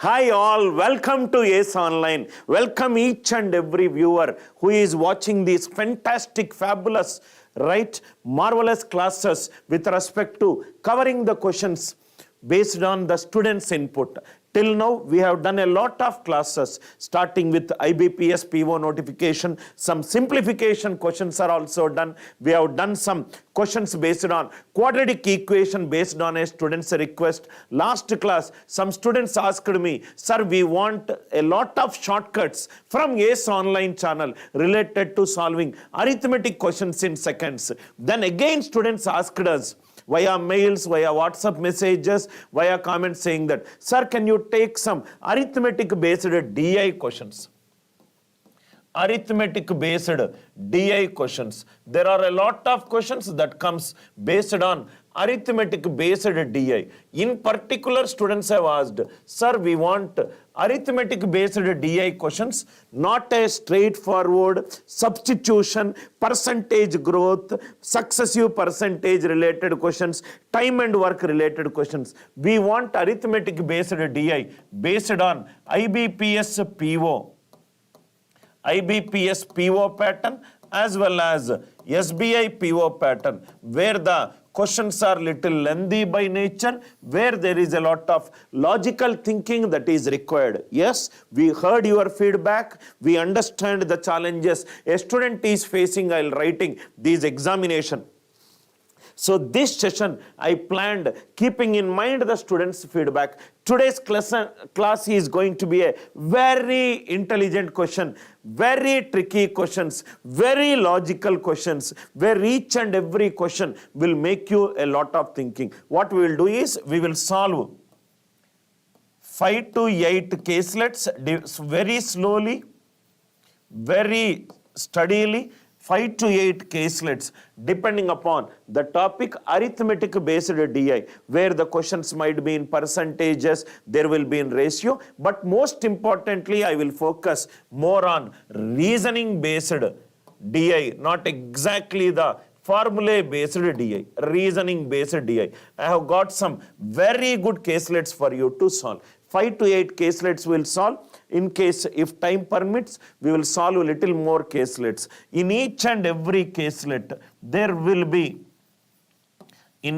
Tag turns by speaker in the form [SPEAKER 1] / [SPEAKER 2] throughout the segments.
[SPEAKER 1] Hi all, welcome to Ace Online. Welcome each and every viewer who is watching these fantastic, fabulous, marvelous classes with respect to covering the questions based on the students' input. Till now, we have done a lot of classes, starting with IBPS PO notification. Some simplification questions are also done. We have done some questions based on quadratic equation based on a student's request. Last class, some students asked me, sir, we want a lot of shortcuts from Ace Online channel related to solving arithmetic questions in seconds. Then again, students asked us, via mails, via WhatsApp messages, via comments saying that, sir, can you take some arithmetic-based DI questions? Arithmetic-based DI questions. There are a lot of questions that comes based on arithmetic-based DI. In particular, students have asked, sir, we want arithmetic-based DI questions, not a straightforward substitution, percentage growth, successive percentage related questions, time and work related questions. We want arithmetic-based DI based on IBPS PO. IBPS PO pattern as well as SBI PO pattern, where the questions are little lengthy by nature, where there is a lot of logical thinking that is required. Yes, we heard your feedback. We understand the challenges a student is facing while writing these examination. So this session I planned keeping in mind the students' feedback. Today's class is going to be a very intelligent question, very tricky questions, very logical questions, where each and every question will make you a lot of thinking. What we will do is, we will solve 5 to 8 caselets very slowly, very steadily, 5 to 8 caselets depending upon the topic arithmetic based DI, where the questions might be in percentages, there will be in ratio, but most importantly I will focus more on reasoning based DI, not exactly the formula based DI, reasoning based DI. I have got some very good caselets for you to solve. 5 to 8 caselets will solve. In case, if time permits, we will solve a little more caselets. In each and every caselet, there will be, there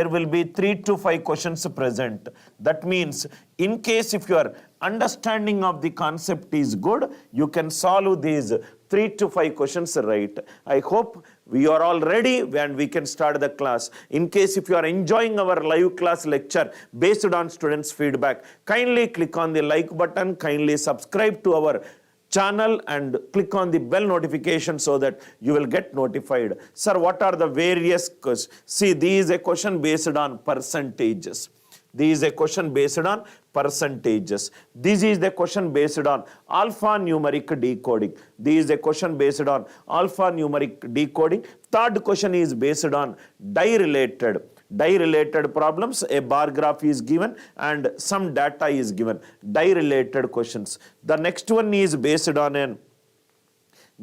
[SPEAKER 1] will be 3 to 5 questions present. That means, in case if your understanding of the concept is good, you can solve these 3 to 5 questions right. I hope we are all ready and we can start the class. In case if you are enjoying our live class lecture based on students' feedback, kindly click on the like button, kindly subscribe to our channel and click on the bell notification so that you will get notified. Sir, what are the various questions? See, this is a question based on percentages. This is a question based on percentages. This is the question based on alphanumeric decoding. This is a question based on alphanumeric decoding. Third question is based on die-related problems. A bar graph is given and some data is given. Die-related questions. The next one is based on an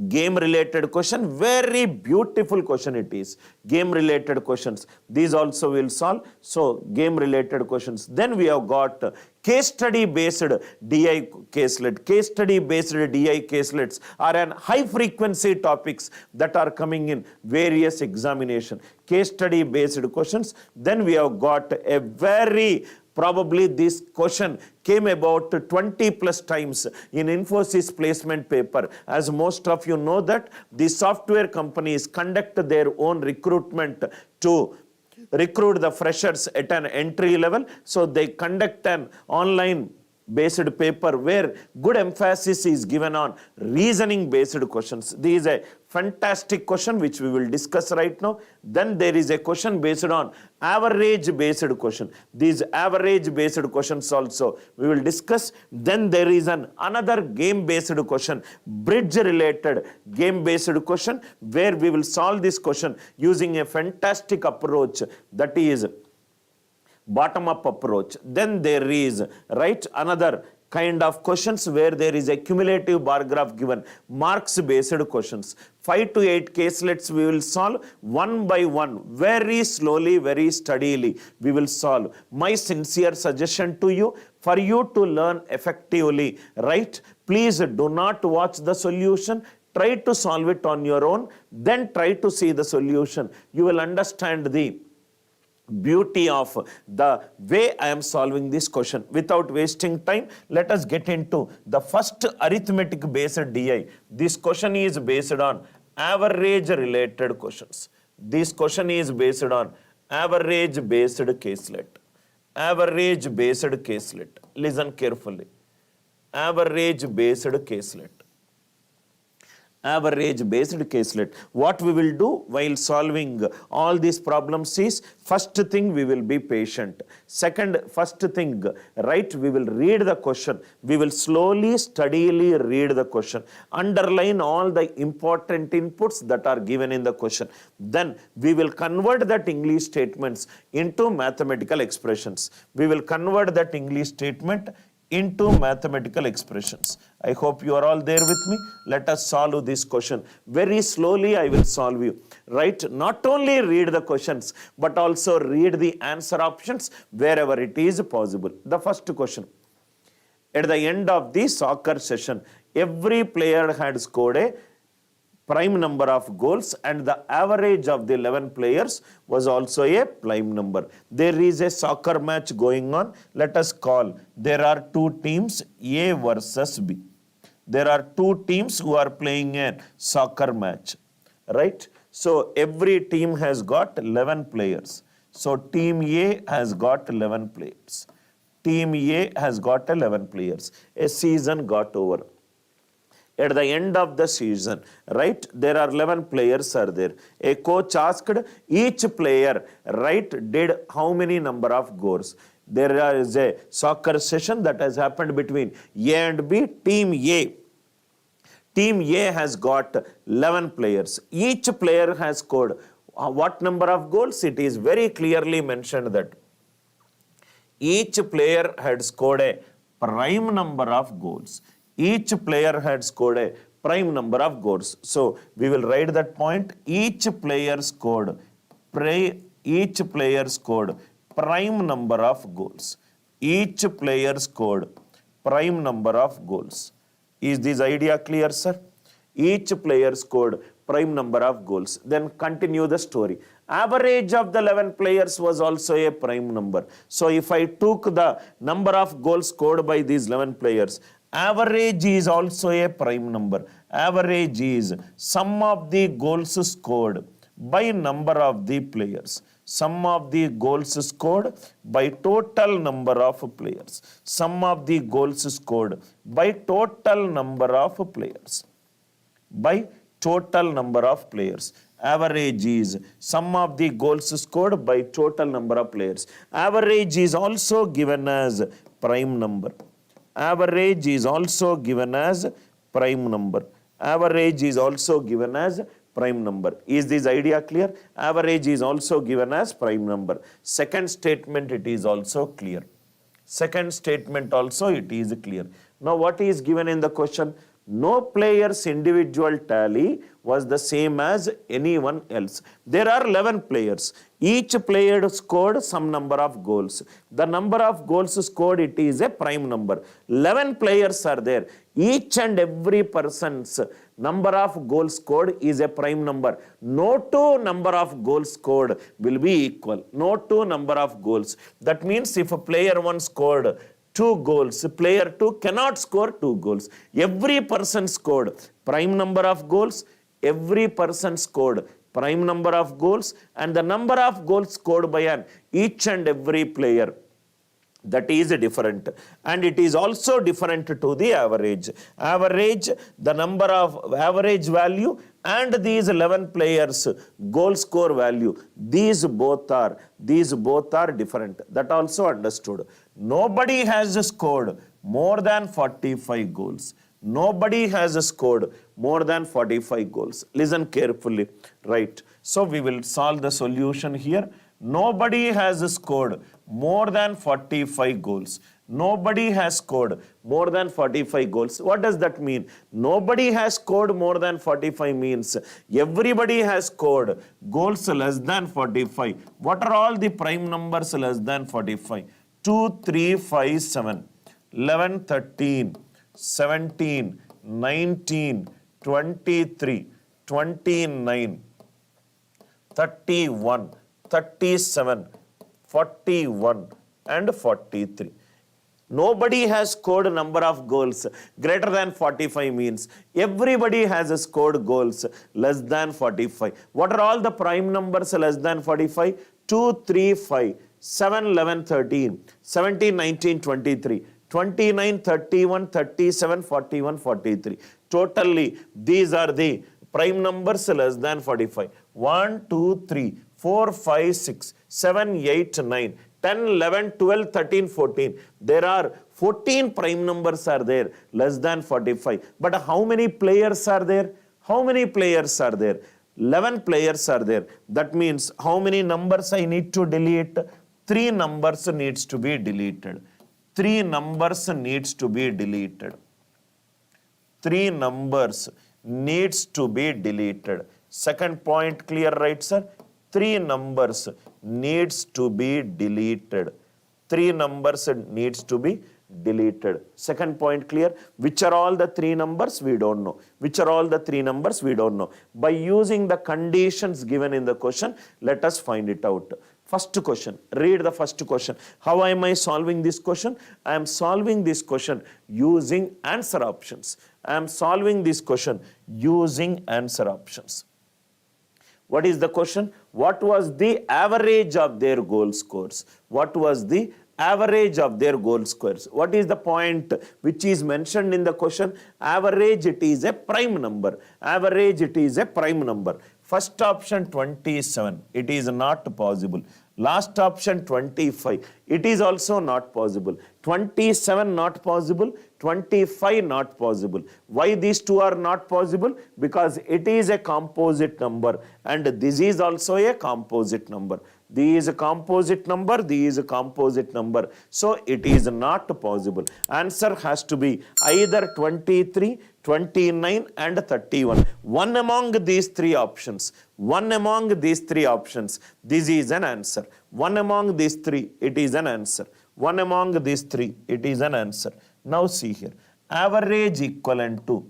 [SPEAKER 1] game related question. Very beautiful question it is. Game related questions. These also will solve. So game related questions. Then we have got case study based DI caselet. Case study based DI caselets are an high frequency topics that are coming in various examination. Case study based questions. Then we have got a very, probably this question came about 20 plus times in Infosys placement paper. As most of you know that the software companies conduct their own recruitment to recruit the freshers at an entry level. So they conduct an online based paper where good emphasis is given on reasoning based questions. This is a fantastic question which we will discuss right now. Then there is a question based on average based question. These average based questions also we will discuss. Then there is another game based question, bridge related game based question, where we will solve this question using a fantastic approach, that is bottom-up approach. Then there is, another kind of questions where there is a cumulative bar graph given, marks based questions. 5 to 8 caselets we will solve one by one, very slowly, very steadily we will solve. My sincere suggestion to you, for you to learn effectively, right? Please do not watch the solution. Try to solve it on your own, then try to see the solution. You will understand the beauty of the way I am solving this question. Without wasting time, let us get into the first arithmetic based DI. This question is based on average related questions. This question is based on average based caselet. Average based caselet. Listen carefully. Average based caselet. Average based caselet. What we will do while solving all these problems is, first thing we will be patient. First thing, right, we will read the question. We will slowly, steadily read the question. Underline all the important inputs that are given in the question. Then we will convert that English statements into mathematical expressions. We will convert that English statement into mathematical expressions. I hope you are all there with me. Let us solve this question. Very slowly I will solve you. Right? Not only read the questions, but also read the answer options wherever it is possible. The first question. At the end of the soccer session, every player had scored a prime number of goals, and the average of the 11 players was also a prime number. There is a soccer match going on. Let us call, there are two teams, A versus B. There are two teams who are playing a soccer match, right? So every team has got 11 players. So team A has got 11 players. Team A has got 11 players. A season got over. At the end of the season, right, there are 11 players are there. A coach asked each player, right, did how many number of goals. There is a soccer session that has happened between A and B. Team A. Team A has got 11 players. Each player has scored what number of goals? It is very clearly mentioned that each player had scored a prime number of goals. Each player had scored a prime number of goals. So we will write that point. Each player scored prime number of goals. Each player scored prime number of goals. Is this idea clear, sir? Each player scored prime number of goals. Then continue the story. Average of the 11 players was also a prime number. So if I took the number of goals scored by these 11 players, average is also a prime number. Average is sum of the goals scored by number of the players. Sum of the goals scored by total number of players. Sum of the goals scored by total number of players. By total number of players. Average is sum of the goals scored by total number of players. Average is also given as prime number. Average is also given as prime number. Average is also given as prime number. Is this idea clear? Average is also given as prime number. Second statement, it is also clear. Second statement also, it is clear. Now what is given in the question? No player's individual tally was the same as anyone else. There are 11 players. Each player scored some number of goals. The number of goals scored, it is a prime number. 11 players are there. Each and every person's number of goals scored is a prime number. No two number of goals scored will be equal. No two number of goals. That means if a player 1 scored 2 goals, player 2 cannot score 2 goals. Every person scored prime number of goals. Every person scored prime number of goals, and the number of goals scored by each and every player, that is different. And it is also different to the average. Average, the number of average value and these 11 players goal score value, these both are different. That also understood. Nobody has scored more than 45 goals. Nobody has scored more than 45 goals. Listen carefully, right? So we will solve the solution here. Nobody has scored more than 45 goals. Nobody has scored more than 45 goals. What does that mean? Nobody has scored more than 45 means everybody has scored goals less than 45. What are all the prime numbers less than 45? 2, 3, 5, 7, 11, 13, 17, 19, 23, 29, 31, 37, 41 and 43. Nobody has scored a number of goals greater than 45 means everybody has scored goals less than 45. What are all the prime numbers less than 45? 2, 3, 5, 7, 11, 13, 17, 19, 23, 29, 31, 37, 41, 43. Totally, these are the prime numbers less than 45. 1, 2, 3, 4, 5, 6, 7, 8, 9, 10, 11, 12, 13, 14. There are 14 prime numbers are there less than 45. But how many players are there? How many players are there? 11 players are there. That means how many numbers I need to delete? 3 numbers needs to be deleted. 3 numbers needs to be deleted. 3 numbers needs to be deleted. Second point clear, right, sir? 3 numbers needs to be deleted. 3 numbers needs to be deleted. Second point clear? Which are all the 3 numbers? We don't know. Which are all the 3 numbers? We don't know. By using the conditions given in the question, let us find it out. First question, read the first question. How am I solving this question? I am solving this question using answer options. I am solving this question using answer options. What is the question? What was the average of their goal scores? What was the average of their goal scores? What is the point which is mentioned in the question? Average, it is a prime number. Average, it is a prime number. First option 27, it is not possible. Last option 25, it is also not possible. 27 not possible, 25 not possible. Why these two are not possible? Because it is a composite number and this is also a composite number. This is a composite number, this is a composite number. So it is not possible. Answer has to be either 23, 29 and 31. One among these 3 options. One among these 3 options. This is an answer. One among these 3, it is an answer. One among these 3, it is an answer. Now see here. Average equivalent to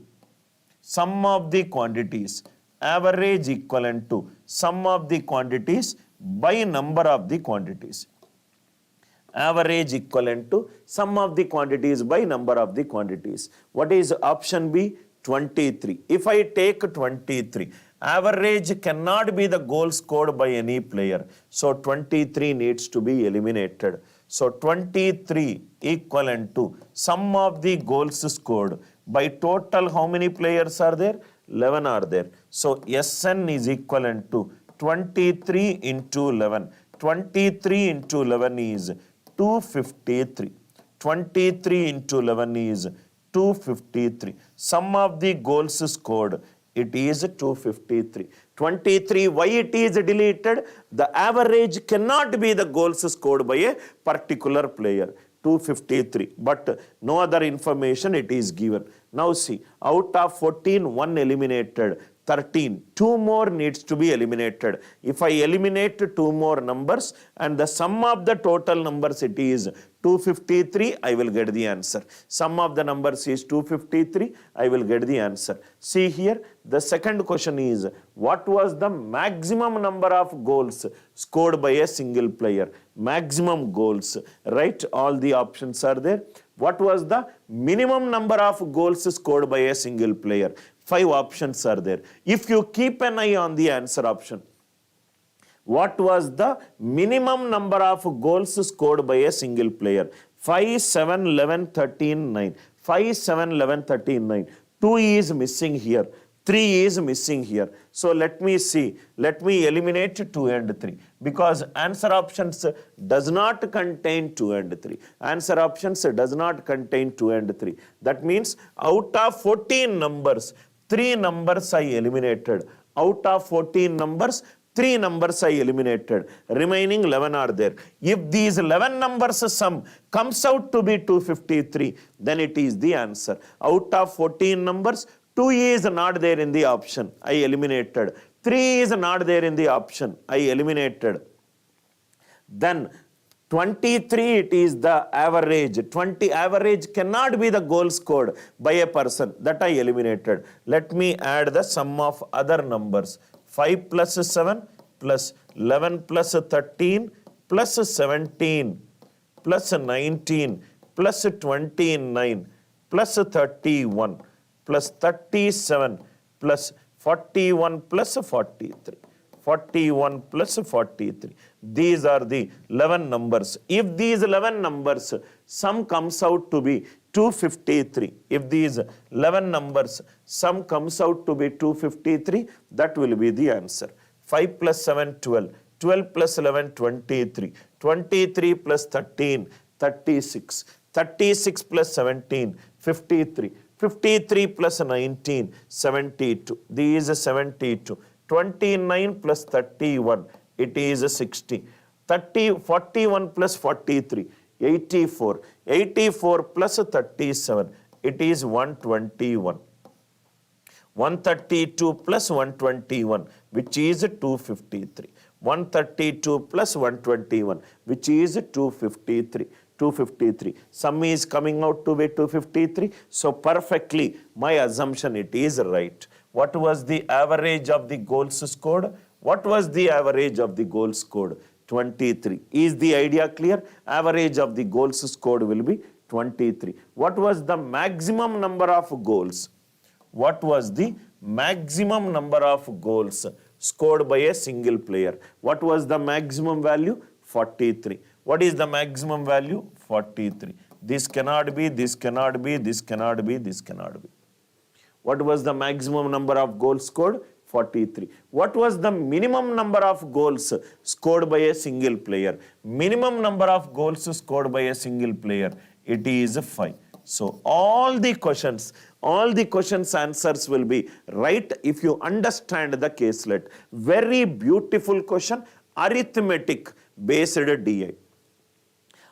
[SPEAKER 1] sum of the quantities. Average equivalent to sum of the quantities by number of the quantities. Average equivalent to sum of the quantities by number of the quantities. What is option B? 23. If I take 23, average cannot be the goal scored by any player. So 23 needs to be eliminated. So 23 equivalent to sum of the goals scored by total how many players are there? 11 are there. So SN is equivalent to 23 into 11. 23 into 11 is 253. 23 into 11 is 253. Sum of the goals scored, it is 253. 23, why it is deleted? The average cannot be the goals scored by a particular player. 253, but no other information it is given. Now see, out of 14, 1 eliminated. 13, 2 more needs to be eliminated. If I eliminate 2 more numbers and the sum of the total numbers it is 253, I will get the answer. Sum of the numbers is 253, I will get the answer. See here, the second question is, what was the maximum number of goals scored by a single player? Maximum goals, right? All the options are there. What was the minimum number of goals scored by a single player? 5 options are there. If you keep an eye on the answer option, what was the minimum number of goals scored by a single player? 5, 7, 11, 13, 9. 5, 7, 11, 13, 9. 2 is missing here. 3 is missing here. So let me see. Let me eliminate 2 and 3. Because answer options does not contain 2 and 3. Answer options does not contain 2 and 3. That means out of 14 numbers, 3 numbers I eliminated. Out of 14 numbers, 3 numbers I eliminated. Remaining 11 are there. If these 11 numbers sum comes out to be 253, then it is the answer. Out of 14 numbers, 2 is not there in the option. I eliminated. 3 is not there in the option. I eliminated. Then 23, it is the average. 20 average cannot be the goal scored by a person. That I eliminated. Let me add the sum of other numbers. 5 plus 7 plus 11 plus 13 plus 17 plus 19 plus 29 plus 31 plus 37 plus 41 plus 43. 41 plus 43. These are the 11 numbers. If these 11 numbers sum comes out to be 253, if these 11 numbers sum comes out to be 253, that will be the answer. 5 plus 7, 12. 12 plus 11, 23. 23 plus 13, 36. 36 plus 17, 53. 53 plus 19, 72. These are 72. 29 plus 31, it is 60. 41 plus 43, 84. 84 plus 37, it is 121. 132 plus 121, which is 253. 132 plus 121, which is 253. 253. Sum is coming out to be 253. So perfectly, my assumption, it is right. What was the average of the goals scored? What was the average of the goals scored? 23. Is the idea clear? Average of the goals scored will be 23. What was the maximum number of goals? What was the maximum number of goals scored by a single player? What was the maximum value? 43. What is the maximum value? 43. This cannot be, this cannot be, this cannot be, this cannot be. What was the maximum number of goals scored? 43. What was the minimum number of goals scored by a single player? Minimum number of goals scored by a single player, it is 5. So all the questions answers will be right if you understand the caselet. Very beautiful question, arithmetic based DI.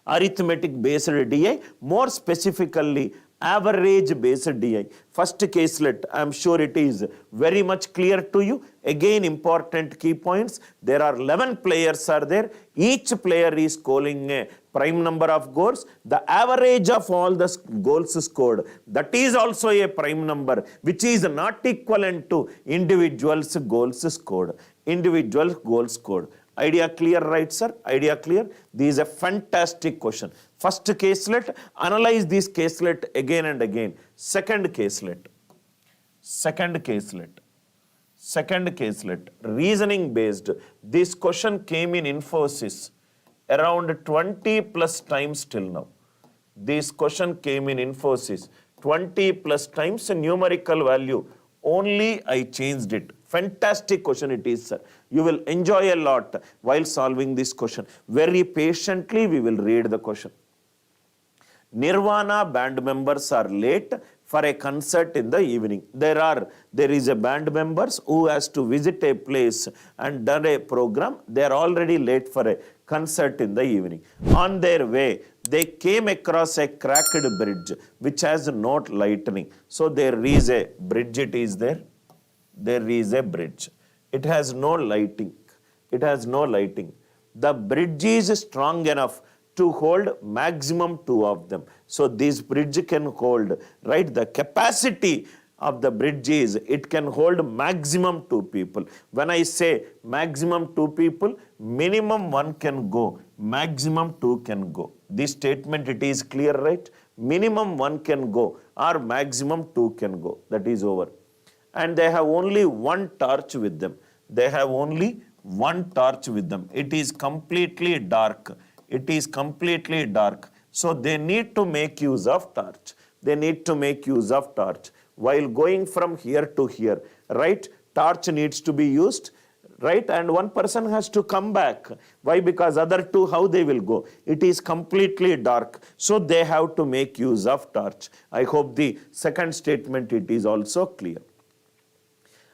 [SPEAKER 1] Arithmetic based DI, more specifically average based DI. First caselet, I am sure it is very much clear to you. Again, important key points. There are 11 players are there. Each player is scoring a prime number of goals. The average of all the goals scored, that is also a prime number, which is not equivalent to individuals' goals scored. Individual goals scored. Idea clear, right, sir? Idea clear? This is a fantastic question. First caselet, analyze this caselet again and again. Second caselet, reasoning based. This question came in Infosys around 20 plus times till now. This question came in Infosys 20 plus times, a numerical value. Only I changed it. Fantastic question it is, sir. You will enjoy a lot while solving this question. Very patiently we will read the question. Nirvana band members are late for a concert in the evening. There is a band members who has to visit a place and done a program. They are already late for a concert in the evening. On their way, they came across a cracked bridge which has no lightning. So there is a bridge, it is there. There is a bridge. It has no lighting. It has no lighting. The bridge is strong enough to hold maximum 2 of them. So this bridge can hold, right? The capacity of the bridge is, it can hold maximum 2 people. When I say maximum 2 people, minimum 1 can go, maximum 2 can go. This statement, it is clear, right? Minimum 1 can go or maximum 2 can go. That is over. And they have only 1 torch with them. They have only 1 torch with them. It is completely dark. It is completely dark. So they need to make use of torch. They need to make use of torch. While going from here to here, right? Torch needs to be used, right? And one person has to come back. Why? Because other 2, how they will go? It is completely dark. So they have to make use of torch. I hope the second statement, it is also clear.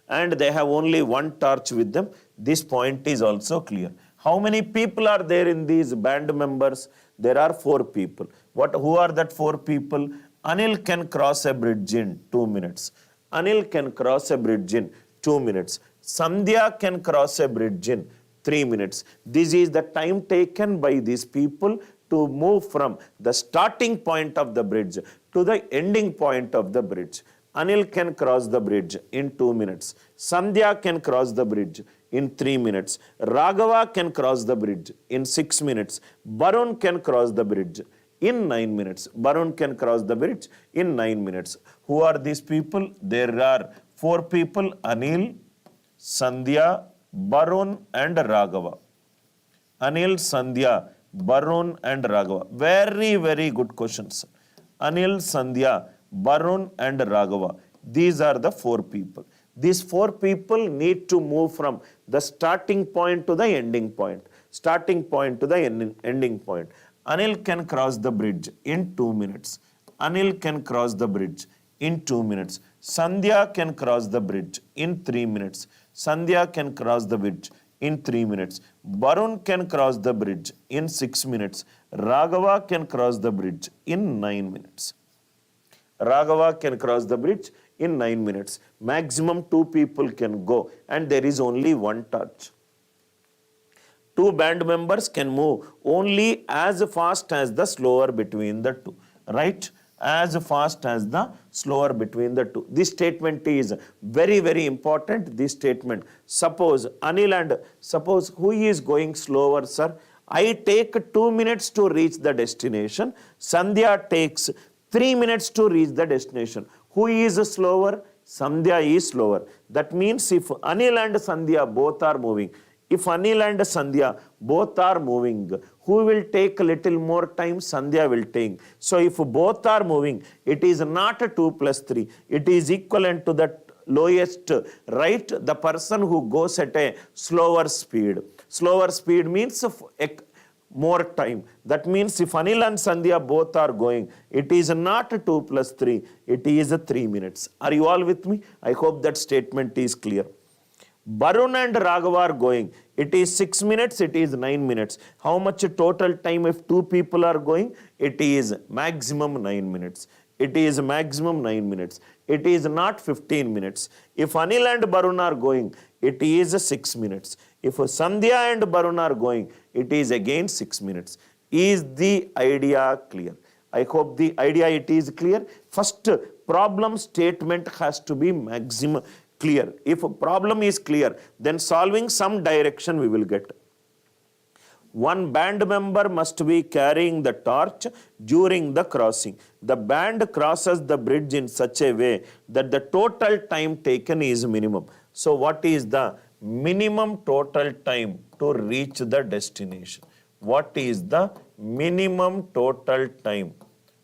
[SPEAKER 1] And they have only 1 torch with them. This point is also clear. How many people are there in these band members? There are 4 people. Who are that 4 people? Anil can cross a bridge in 2 minutes. Anil can cross a bridge in 2 minutes. Sandhya can cross a bridge in 3 minutes. This is the time taken by these people to move from the starting point of the bridge to the ending point of the bridge. Anil can cross the bridge in 2 minutes. Sandhya can cross the bridge in 3 minutes. Raghava can cross the bridge in 6 minutes. Barun can cross the bridge in 9 minutes. Barun can cross the bridge in 9 minutes. Who are these people? There are 4 people: Anil, Sandhya, Barun and Raghava. Anil, Sandhya, Barun and Raghava. Very, very good questions. Anil, Sandhya, Barun and Raghava. These are the 4 people. These 4 people need to move from the starting point to the ending point. Starting point to the ending point. Anil can cross the bridge in 2 minutes. Anil can cross the bridge in 2 minutes. Sandhya can cross the bridge in 3 minutes. Sandhya can cross the bridge in 3 minutes. Barun can cross the bridge in 6 minutes. Raghava can cross the bridge in 9 minutes. Raghava can cross the bridge in 9 minutes. Maximum 2 people can go, and there is only 1 torch. 2 band members can move only as fast as the slower between the 2, right? As fast as the slower between the 2. This statement is very, very important. This statement. Suppose suppose who is going slower, sir? I take 2 minutes to reach the destination. Sandhya takes 3 minutes to reach the destination. Who is slower? Sandhya is slower. That means if Anil and Sandhya both are moving, if Anil and Sandhya both are moving, who will take a little more time? Sandhya will take. So if both are moving, it is not 2 plus 3. It is equivalent to the lowest, right? The person who goes at a slower speed. Slower speed means more time. That means if Anil and Sandhya both are going, it is not 2 plus 3. It is 3 minutes. Are you all with me? I hope that statement is clear. Barun and Raghava are going. It is 6 minutes, it is 9 minutes. How much total time if 2 people are going? It is maximum 9 minutes. It is maximum 9 minutes. It is not 15 minutes. If Anil and Barun are going, it is 6 minutes. If Sandhya and Barun are going, it is again 6 minutes. Is the idea clear? I hope the idea it is clear. First, problem statement has to be maximum clear. If a problem is clear, then solving some direction we will get. 1 band member must be carrying the torch during the crossing. The band crosses the bridge in such a way that the total time taken is minimum. So what is the minimum total time to reach the destination? What is the minimum total time?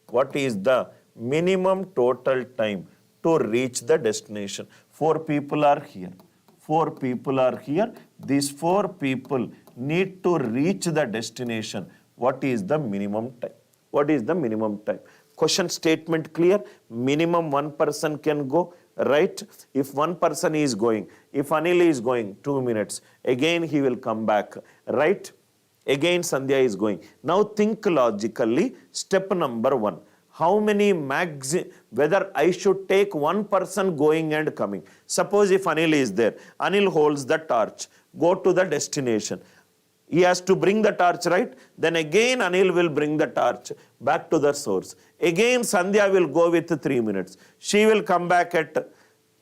[SPEAKER 1] What is the minimum total time to reach the destination? 4 people are here. 4 people are here. These 4 people need to reach the destination. What is the minimum time? What is the minimum time? Question statement clear? Minimum 1 person can go, right? If 1 person is going, if Anil is going 2 minutes, again he will come back, right? Again Sandhya is going. Now think logically. Step number 1. How many whether I should take 1 person going and coming. Suppose if Anil is there, Anil holds the torch, go to the destination. He has to bring the torch, right? Then again Anil will bring the torch back to the source. Again Sandhya will go with 3 minutes. She will come back at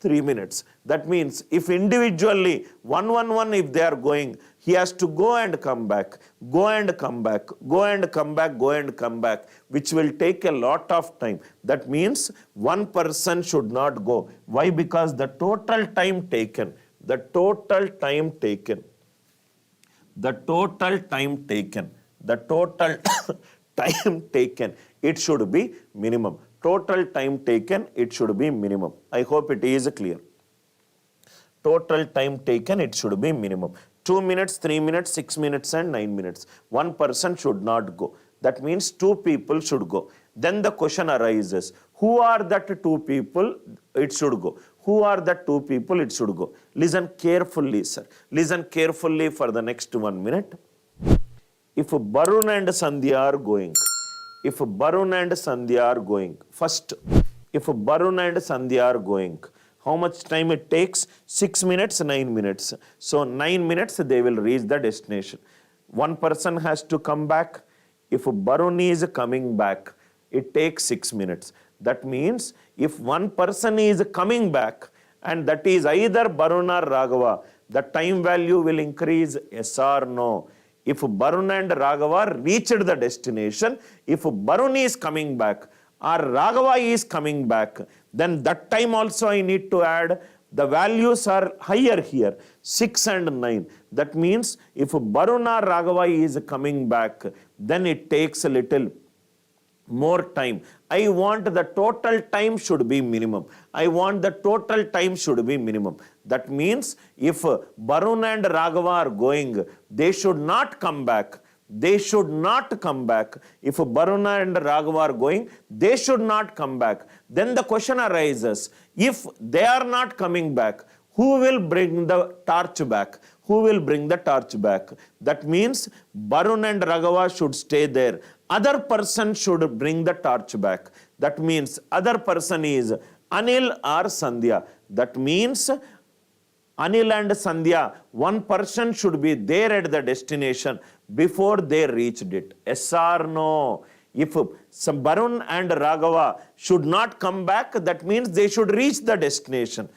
[SPEAKER 1] 3 minutes. That means if individually 1 if they are going, he has to go and come back, go and come back, go and come back, go and come back, which will take a lot of time. That means 1 person should not go. Why? Because the total time taken, the total time taken, it should be minimum. Total time taken, it should be minimum. I hope it is clear. Total time taken, it should be minimum. 2 minutes, 3 minutes, 6 minutes and 9 minutes. 1 person should not go. That means 2 people should go. Then the question arises, who are that 2 people it should go? Who are the two people it should go? Listen carefully, sir. Listen carefully for the next 1 minute. If Barun and Sandhya are going, first, if Barun and Sandhya are going, how much time it takes? 6 minutes, 9 minutes. So 9 minutes they will reach the destination. One person has to come back. If Barun is coming back, it takes 6 minutes. That means if one person is coming back and that is either Barun or Raghava, the time value will increase, yes or no. If Barun and Raghava reached the destination, if Barun is coming back or Raghava is coming back, then that time also I need to add. The values are higher here, 6 and 9. That means if Barun or Raghava is coming back, then it takes a little more time. I want the total time should be minimum. That means if Barun and Raghava are going, they should not come back. If Barun and Raghava are going, they should not come back. Then the question arises, if they are not coming back, who will bring the torch back? That means Barun and Raghava should stay there. Other person should bring the torch back. That means other person is Anil or Sandhya. That means Anil and Sandhya, one person should be there at the destination before they reached it. Yes or no? If some Barun and Raghava should not come back, that means they should reach the destination.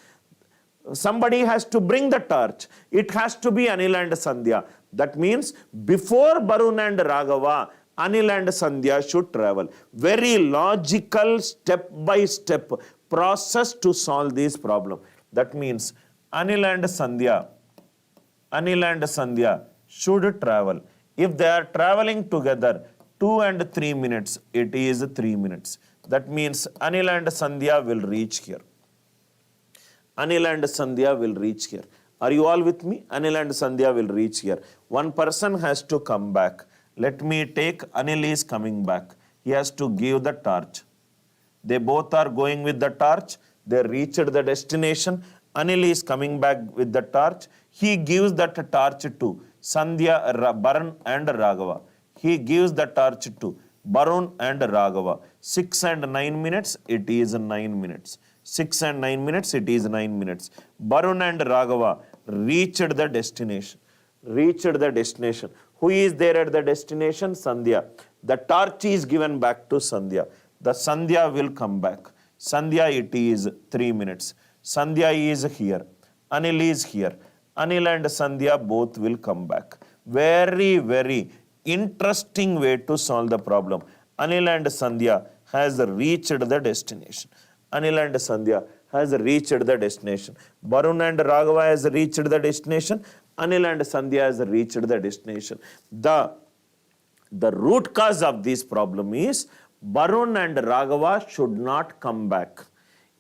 [SPEAKER 1] Somebody has to bring the torch. It has to be Anil and Sandhya. That means before Barun and Raghava, Anil and Sandhya should travel. Very logical step-by-step process to solve this problem. That means Anil and Sandhya should travel. If they are traveling together 2 and 3 minutes, it is 3 minutes. That means Anil and Sandhya will reach here. Are you all with me? Anil and Sandhya will reach here. One person has to come back. Let me take Anil is coming back. He has to give the torch. They both are going with the torch. They reached the destination. Anil is coming back with the torch. He gives that torch to Sandhya, Barun and Raghava. 6 and 9 minutes, it is 9 minutes. 6 and 9 minutes, it is 9 minutes. Barun and Raghava reached the destination. Who is there at the destination? Sandhya. The torch is given back to Sandhya. The Sandhya will come back. Sandhya, it is 3 minutes. Sandhya is here. Anil is here. Anil and Sandhya both will come back. Very, very interesting way to solve the problem. Anil and Sandhya has reached the destination. Barun and Raghava has reached the destination. Anil and Sandhya has reached the destination. The root cause of this problem is Barun and Raghava should not come back.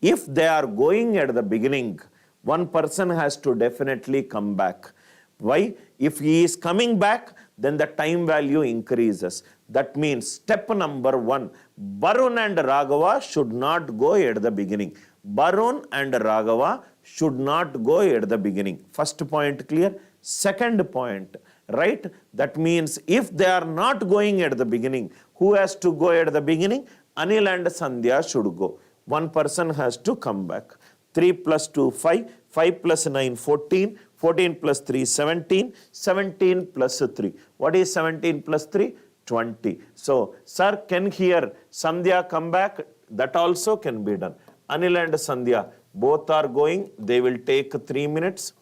[SPEAKER 1] If they are going at the beginning, one person has to definitely come back. Why? If he is coming back, then the time value increases. That means step number 1, Barun and Raghava should not go at the beginning. First point clear? Second point, right? That means if they are not going at the beginning, who has to go at the beginning? Anil and Sandhya should go. One person has to come back. 3 plus 2, 5. 5 plus 9, 14. 14 plus 3, 17. 17 plus 3. What is 17 plus 3? 20. So, sir, can here Sandhya come back? That also can be done. Anil and Sandhya both are going. They will take 3 minutes.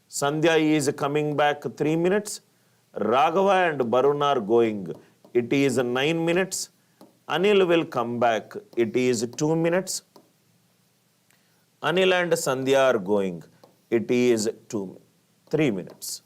[SPEAKER 1] Sandhya is coming back 3 minutes. Raghava and Barun are going. It is 9 minutes. Anil will come back. It is 2 minutes. Anil and Sandhya are going. It is 3 minutes.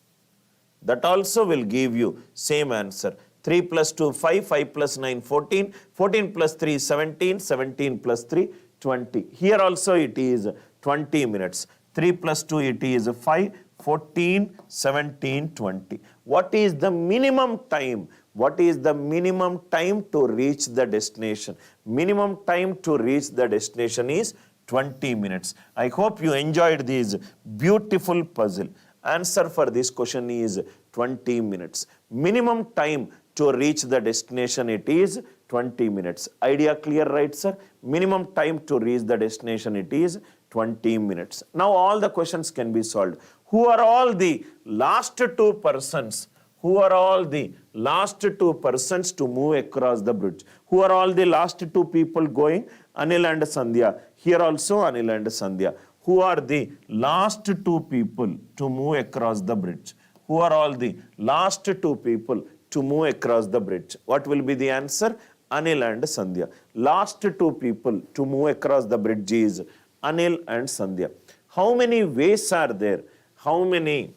[SPEAKER 1] That also will give you same answer. 3 plus 2, 5. 5 plus 9, 14. 14 plus 3, 17. 17 plus 3, 20. Here also it is 20 minutes. 3 plus 2, it is 5. 14, 17, 20. What is the minimum time? What is the minimum time to reach the destination? Minimum time to reach the destination is 20 minutes. I hope you enjoyed this beautiful puzzle. Answer for this question is 20 minutes. Minimum time to reach the destination, it is 20 minutes. Idea clear, right, sir? Minimum time to reach the destination, it is 20 minutes. Now all the questions can be solved. Who are all the last two persons? Who are all the last two persons to move across the bridge? Who are all the last two people going? Anil and Sandhya. Here also Anil and Sandhya. Who are the last two people to move across the bridge? Who are all the last two people to move across the bridge? What will be the answer? Anil and Sandhya. Last two people to move across the bridge is Anil and Sandhya. How many ways are there? How many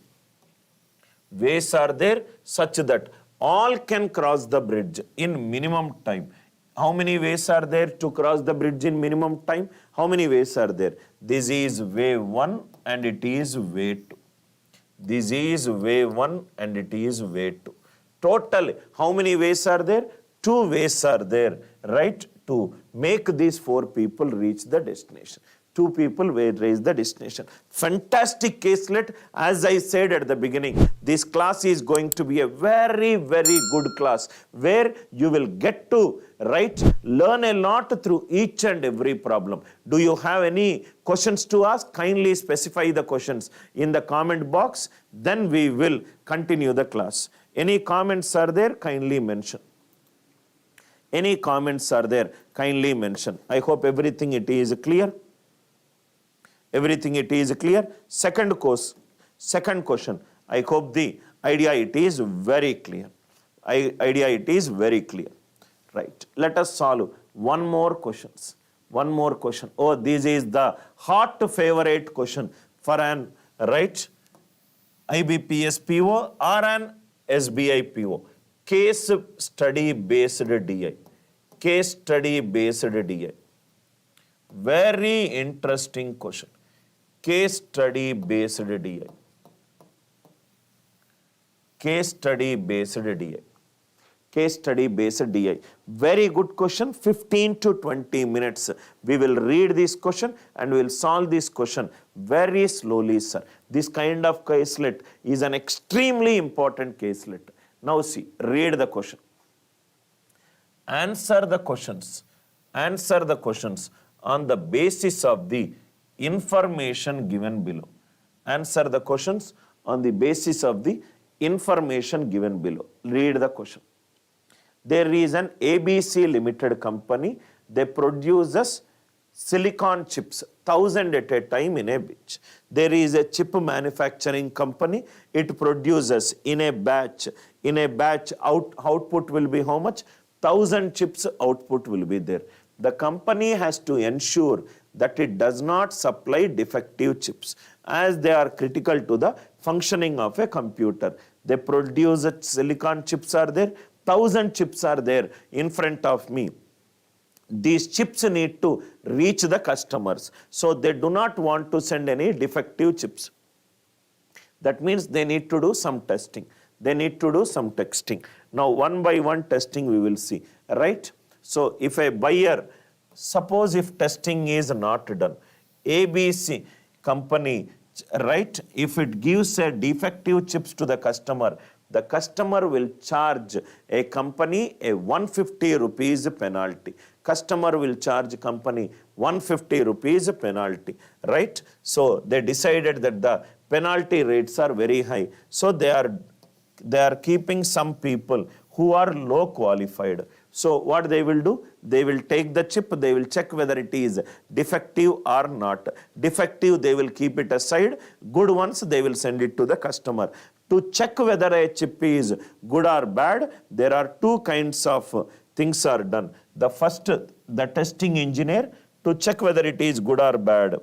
[SPEAKER 1] ways are there such that all can cross the bridge in minimum time? How many ways are there to cross the bridge in minimum time? How many ways are there? This is way 1 and it is way 2. This is way 1 and it is way 2. Total, how many ways are there? 2 ways are there, right? To make these 4 people reach the destination. 2 people will reach the destination. Fantastic caselet. As I said at the beginning, this class is going to be a very, very good class where you will get to, right, learn a lot through each and every problem. Do you have any questions to ask? Kindly specify the questions in the comment box. Then we will continue the class. Any comments are there? Kindly mention. Any comments are there? Kindly mention. I hope everything it is clear. Everything it is clear. Second question. I hope the idea it is very clear. Idea it is very clear. Right. Let us solve one more question. One more question. Oh, this is the hot favorite question for an, right, IBPS PO or an SBI PO. Case study based DI. Case study based DI. Very interesting question. Case study based DI. Case study based DI. Case study based DI. Very good question. 15 to 20 minutes. We will read this question and we will solve this question very slowly, sir. This kind of caselet is an extremely important caselet. Now see, read the question. Answer the questions. Answer the questions on the basis of the information given below. Answer the questions on the basis of the information given below. Read the question. There is an ABC Limited company. They produces silicon chips, 1,000 at a time in a batch. There is a chip manufacturing company. It produces in a batch. In a batch, output will be how much? 1,000 chips output will be there. The company has to ensure that it does not supply defective chips as they are critical to the functioning of a computer. They produce silicon chips are there, 1,000 chips are there in front of me. These chips need to reach the customers. So they do not want to send any defective chips. That means they need to do some testing. They need to do some testing. Now one by one testing we will see, right? So if a buyer, suppose if testing is not done, ABC company, right, if it gives a defective chips to the customer will charge a company a 150 rupees penalty. Customer will charge company 150 rupees penalty, right? So they decided that the penalty rates are very high. So they are keeping some people who are low qualified. So what they will do? They will take the chip, they will check whether it is defective or not. Defective, they will keep it aside. Good ones, they will send it to the customer. To check whether a chip is good or bad, there are 2 kinds of things are done. The first, the testing engineer, to check whether it is good or bad,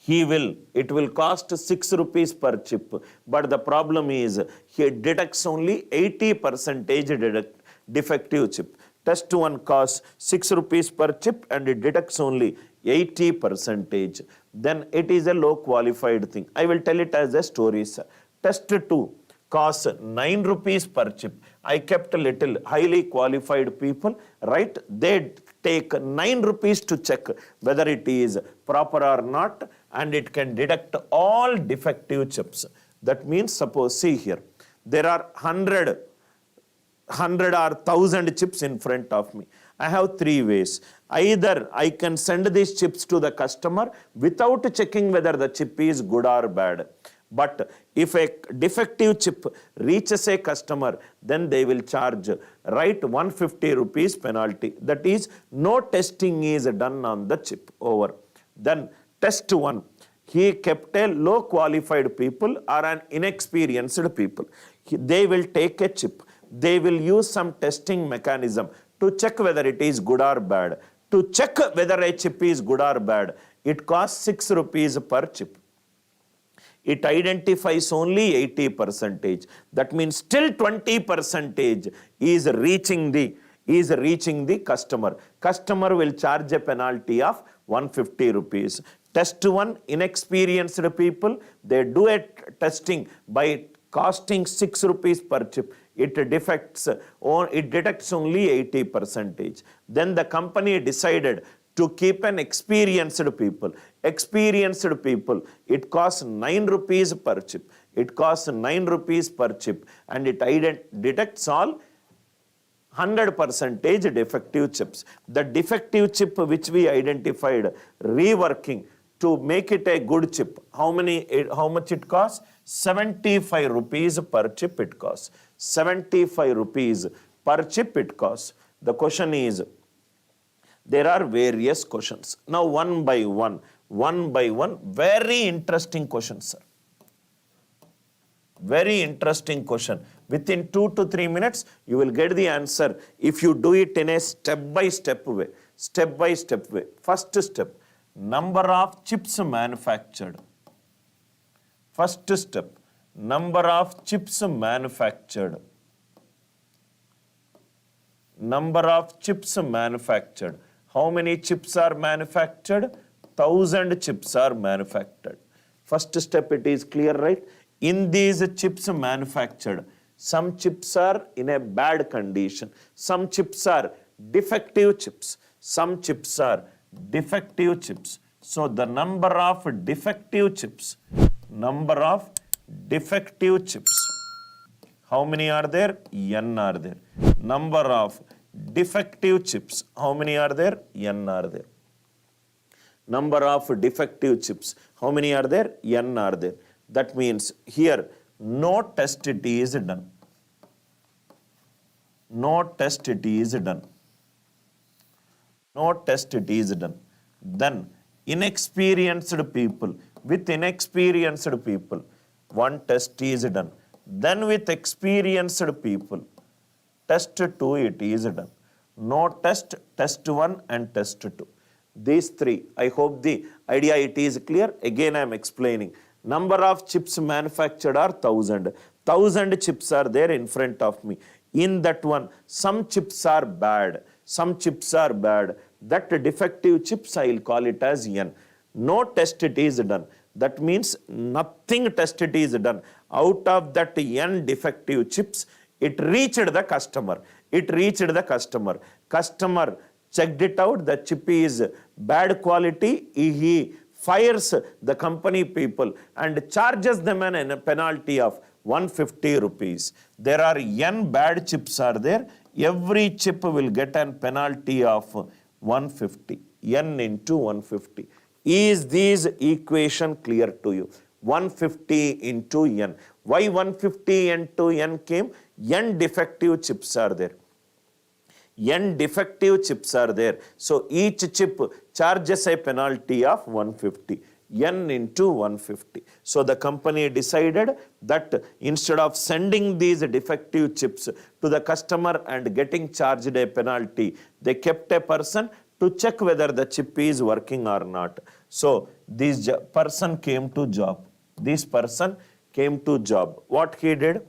[SPEAKER 1] it will cost 6 rupees per chip. But the problem is, he detects only 80% defective chip. Test 1 costs 6 rupees per chip and it detects only 80%. Then it is a low qualified thing. I will tell it as a story, sir. Test 2 costs 9 rupees per chip. I kept a little highly qualified people, right? They take 9 rupees to check whether it is proper or not, and it can deduct all defective chips. That means, suppose, see here, there are 100 or 1000 chips in front of me. I have three ways. Either I can send these chips to the customer without checking whether the chip is good or bad. But if a defective chip reaches a customer, then they will charge, right, 150 rupees penalty. That is, no testing is done on the chip. Over. Then test one. He kept a low qualified people or an inexperienced people. They will take a chip. They will use some testing mechanism to check whether it is good or bad. To check whether a chip is good or bad, it costs 6 rupees per chip. It identifies only 80%. That means still 20% is reaching the customer. Customer will charge a penalty of 150 rupees. Test one, inexperienced people, they do a testing by costing 6 rupees per chip. It detects only 80%. Then the company decided to keep an experienced people. Experienced people, it costs 9 rupees per chip. It costs 9 rupees per chip, and it detects all 100% defective chips. The defective chip which we identified, reworking to make it a good chip, how much it costs? 75 rupees per chip it costs. 75 rupees per chip it costs. The question is, there are various questions. Now one by one, very interesting question, sir. Very interesting question. Within 2 to 3 minutes, you will get the answer if you do it in a step-by-step way. Step-by-step way. First step, number of chips manufactured. First step, number of chips manufactured. Number of chips manufactured. How many chips are manufactured? 1000 chips are manufactured. First step, it is clear, right? In these chips manufactured, some chips are in a bad condition. Some chips are defective chips. Some chips are defective chips. So the number of defective chips, how many are there? N are there. Number of defective chips, how many are there? N are there. Number of defective chips, how many are there? N are there. That means here no test it is done. No test it is done. No test it is done. Then inexperienced people, with inexperienced people, one test is done. Then with experienced people, test 2 it is done. No test, test 1 and test 2. These three, I hope the idea it is clear. Again I am explaining. Number of chips manufactured are 1000. 1000 chips are there in front of me. In that one, some chips are bad. Some chips are bad. That defective chips, I will call it as N. No test it is done. That means nothing test it is done. Out of that N defective chips, it reached the customer. It reached the customer. Customer checked it out. The chip is bad quality. He fires the company people and charges them a penalty of 150 rupees. There are N bad chips are there. Every chip will get a penalty of 150. N into 150. Is this equation clear to you? 150 into N. Why 150 into N came? N defective chips are there. N defective chips are there. So each chip charges a penalty of 150. N into 150. So the company decided that instead of sending these defective chips to the customer and getting charged a penalty, they kept a person to check whether the chip is working or not. So this person came to job. This person came to job. What he did?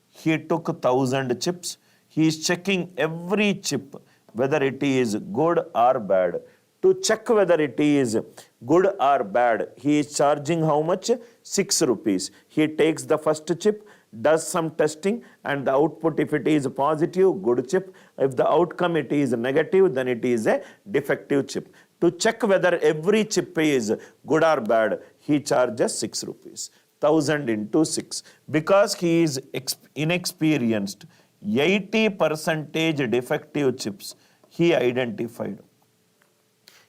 [SPEAKER 1] He took 1000 chips. He is checking every chip whether it is good or bad. To check whether it is good or bad, he is charging how much? 6 rupees. He takes the first chip does some testing, and the output, if it is positive, good chip. If the outcome it is negative, then it is a defective chip. To check whether every chip is good or bad, he charges 6 rupees. 1000 into 6. Because he is inexperienced, 80% defective chips he identified.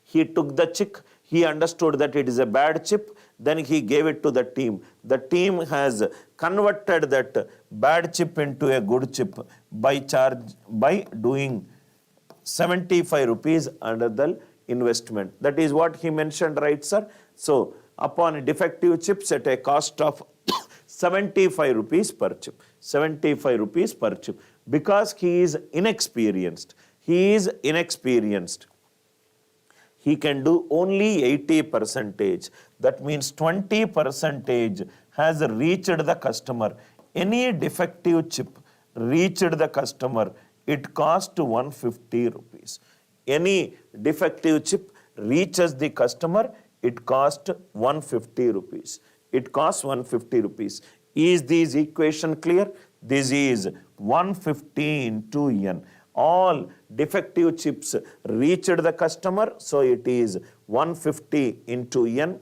[SPEAKER 1] He took the chip, he understood that it is a bad chip, then he gave it to the team. The team has converted that bad chip into a good chip by doing 75 rupees under the investment. That is what he mentioned, right, sir? So, upon defective chips at a cost of 75 rupees per chip. 75 rupees per chip. Because he is inexperienced. He is inexperienced. He can do only 80%. That means 20% has reached the customer. Any defective chip reached the customer, it cost 150 rupees. Any defective chip reaches the customer, it cost 150 rupees. It costs 150 rupees. Is this equation clear? This is 150 into n. All defective chips reached the customer, so it is 150 into n.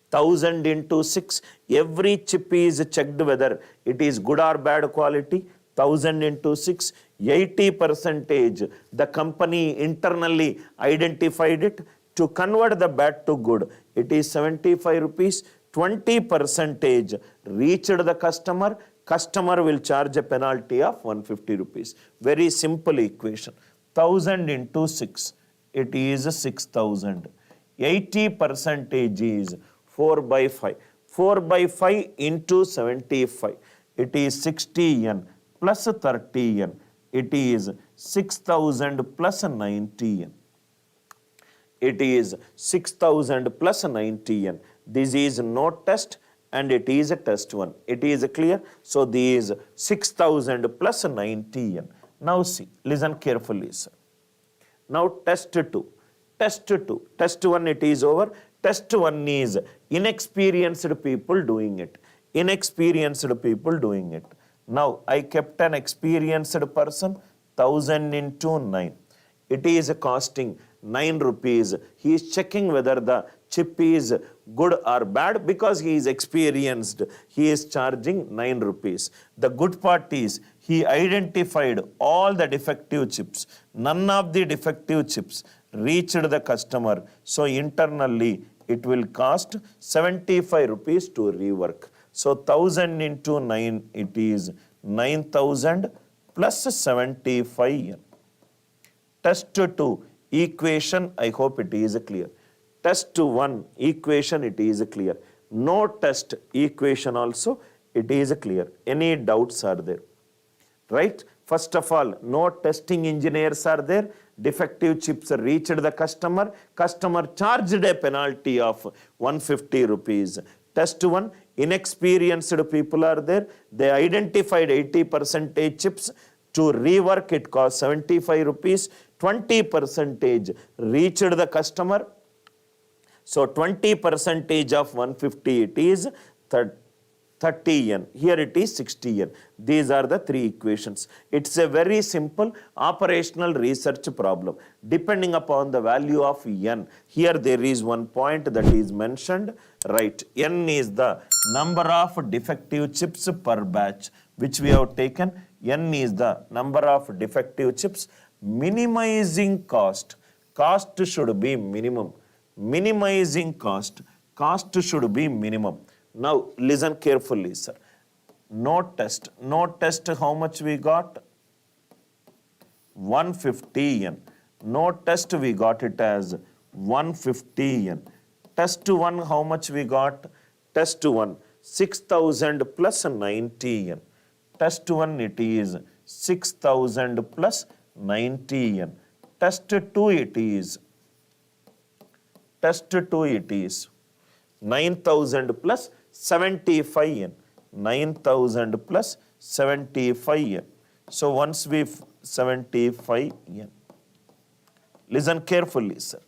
[SPEAKER 1] 1000 into 6. Every chip is checked whether it is good or bad quality. 1000 into 6. 80% the company internally identified it. To convert the bad to good, it is 75 rupees. 20% reached the customer. Customer will charge a penalty of 150 rupees. Very simple equation. 1000 into 6, it is 6000. 80% is 4 by 5. 4 by 5 into 75, it is 60n plus 30n. It is 6000 plus 90n. It is 6000 plus 90n. This is no test and it is a test 1. It is clear? So, this is 6000 plus 90n. Now see, listen carefully, sir. Now test 2. Test 2. Test 1 it is over. Test 1 is inexperienced people doing it. Inexperienced people doing it. Now I kept an experienced person, 1000 into 9. It is costing 9 rupees. He is checking whether the chip is good or bad. Because he is experienced, he is charging 9 rupees. The good part is he identified all the defective chips. None of the defective chips reached the customer. So internally it will cost 75 rupees to rework. So 1000 into 9, it is 9000 plus 75. Test 2 equation, I hope it is clear. Test 1 equation, it is clear. No test equation also, it is clear. Any doubts are there? Right? First of all, no testing engineers are there. Defective chips reached the customer. Customer charged a penalty of 150 rupees. Test 1, inexperienced people are there. They identified 80% chips. To rework, it cost 75 rupees. 20% reached the customer. So 20% of 150, it is 30n. Here it is 60n. These are the 3 equations. It's a very simple operational research problem. Depending upon the value of n, here there is one point that is mentioned, right? N is the number of defective chips per batch, which we have taken. N is the number of defective chips. Minimizing cost. Cost should be minimum. Minimizing cost. Cost should be minimum. Now listen carefully, sir. No test. No test, how much we got? 150n. No test, we got it as 150n. Test 1, how much we got? Test 1, 6000 plus 90n. Test 1, it is 6000 plus 90n. Test 2, it is 9000 plus 75n. 9000 plus 75n. So once we 75n. Listen carefully, sir.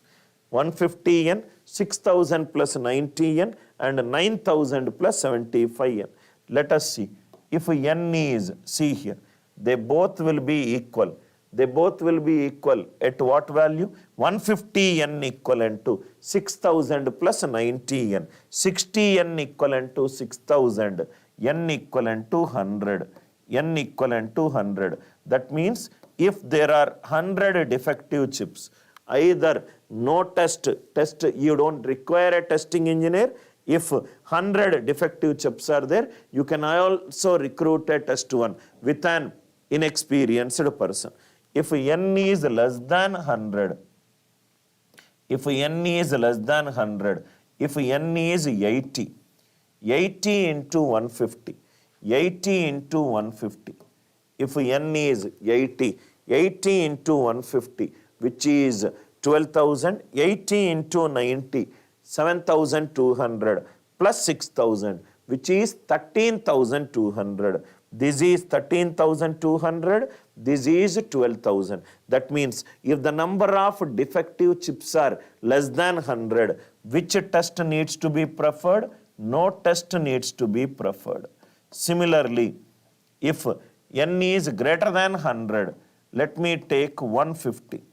[SPEAKER 1] 150n, 6000 plus 90n and 9000 plus 75n. Let us see. If n is, see here, they both will be equal. They both will be equal at what value? 150n equivalent to 6000 plus 90n. 60n equivalent to 6000. n equivalent to 100. n equivalent to 100. That means if there are 100 defective chips, either no test, you don't require a testing engineer. If 100 defective chips are there, you can also recruit a test one with an inexperienced person. If n is less than 100, if n is less than 100, if n is 80, 80 into 150, 80 into 150, if n is 80, 80 into 150, which is 12,000, 80 into 90, 7,200 plus 6,000, which is 13,200. This is 13,200, this is 12,000. That means if the number of defective chips are less than 100, which test needs to be preferred? No test needs to be preferred. Similarly, if n is greater than 100, let me take 150.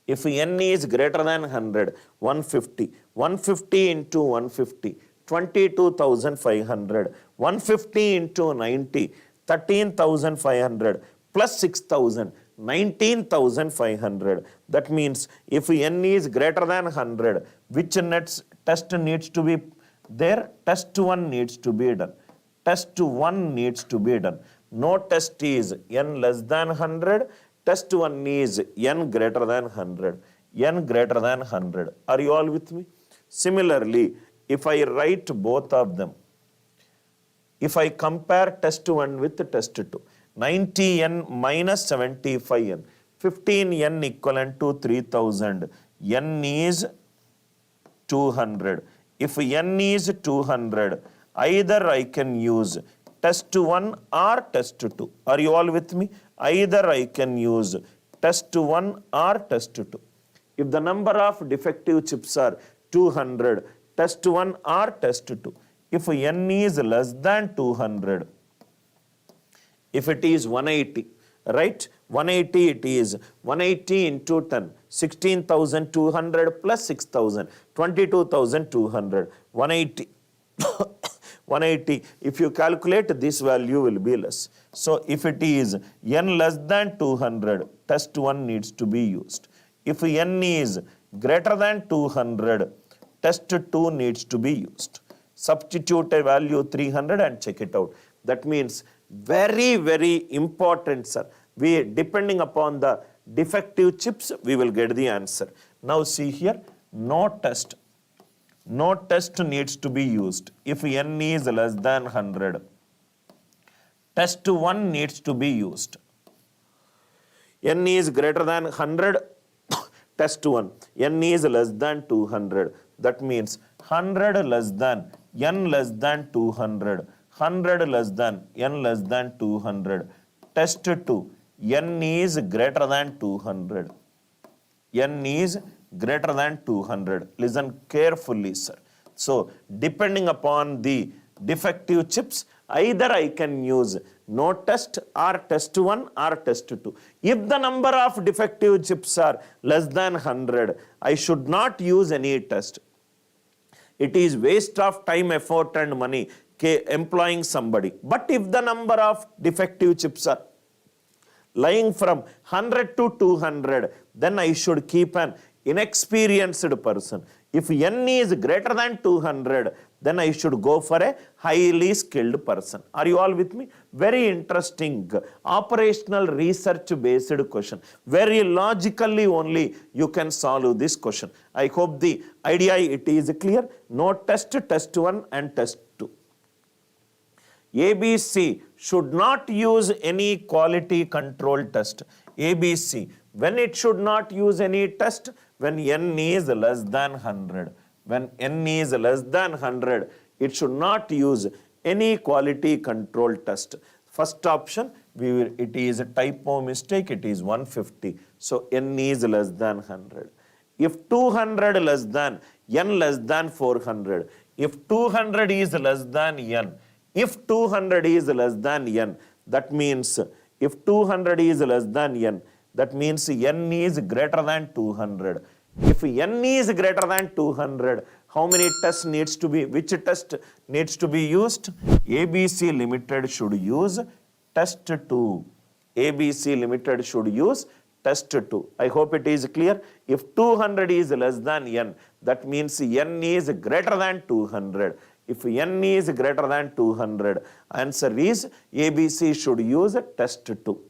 [SPEAKER 1] If n is greater than 100, 150. 150 into 150, 22,500. 150 into 90, 13,500 plus 6,000, 19,500. That means if n is greater than 100, which test needs to be there? Test 1 needs to be done. Test 1 needs to be done. No test is n less than 100. Test 1 is n greater than 100. n greater than 100. Are you all with me? Similarly, if I write both of them, if I compare test 1 with test 2, 90n minus 75n, 15n equivalent to 3000, n is 200. If n is 200, either I can use test 1 or test 2. Are you all with me? Either I can use test 1 or test 2. If the number of defective chips are 200, test 1 or test 2. If n is less than 200, if it is 180, right? 180 it is 180 into 10, 16,200 plus 6,000, 22,200, 180. 180, if you calculate, this value will be less. So if it is n less than 200, test 1 needs to be used. If n is greater than 200, test 2 needs to be used. Substitute a value 300 and check it out. That means very, very important, sir. We, depending upon the defective chips, we will get the answer. Now see here, no test. No test needs to be used if n is less than 100. Test 1 needs to be used. n is greater than 100, test 1. n is less than 200. That means 100 less than, n less than 200. 100 less than, n less than 200. Test 2. n is greater than 200. n is greater than 200. Listen carefully, sir. So, depending upon the defective chips, either I can use no test or test 1 or test 2. If the number of defective chips are less than 100, I should not use any test. It is waste of time, effort and money employing somebody. But if the number of defective chips are lying from 100 to 200, then I should keep an inexperienced person. If n is greater than 200, then I should go for a highly skilled person. Are you all with me? Very interesting operational research based question. Very logically only you can solve this question. I hope the idea it is clear. No test, test 1 and test 2. ABC should not use any quality control test. ABC, when it should not use any test? When n is less than 100. When n is less than 100, it should not use any quality control test. First option, it is a typo mistake, it is 150. So n is less than 100. If 200 less than, n less than 400. If 200 is less than n, If 200 is less than n, that means if 200 is less than n, that means n is greater than 200. If n is greater than 200, how many tests needs to be, which test needs to be used? ABC Limited should use test 2. ABC Limited should use test 2. I hope it is clear. If 200 is less than n, that means n is greater than 200. If n is greater than 200, answer is ABC should use test 2.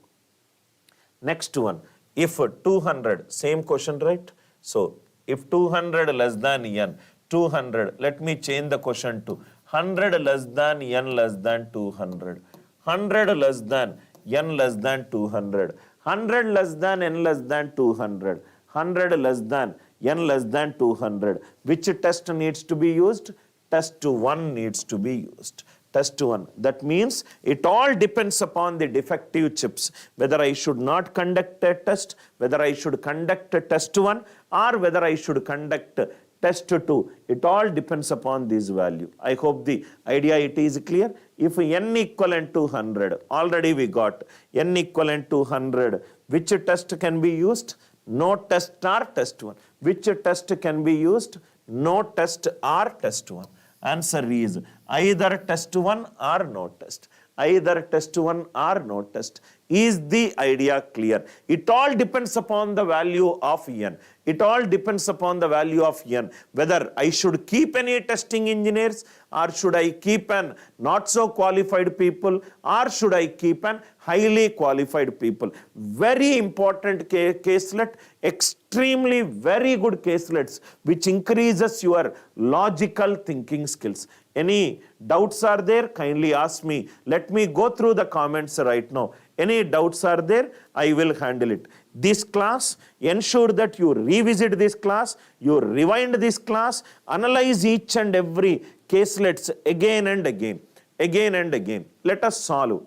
[SPEAKER 1] Next one, if 200, same question, right? So, if 200 less than n, 200, let me change the question to 100 less than n less than 200. 100 less than n less than 200. 100 less than n less than 200. 100 less than n less than 200. Which test needs to be used? Test 1 needs to be used. Test 1. That means it all depends upon the defective chips, whether I should not conduct a test, whether I should conduct test 1, or whether I should conduct test 2. It all depends upon this value. I hope the idea it is clear. If n equivalent to 100, already we got n equivalent to 100, which test can be used? No test or test 1. Which test can be used? No test or test 1. Answer is either test 1 or no test. Either test 1 or no test. Is the idea clear? It all depends upon the value of n. It all depends upon the value of n. Whether I should keep any testing engineers, or should I keep an not so qualified people, or should I keep an highly qualified people. Very important caselet, extremely very good caselets, which increases your logical thinking skills. Any doubts are there? Kindly ask me. Let me go through the comments right now. Any doubts are there? I will handle it. This class, ensure that you revisit this class, you rewind this class, analyze each and every caselets again and again, again and again. Let us solve.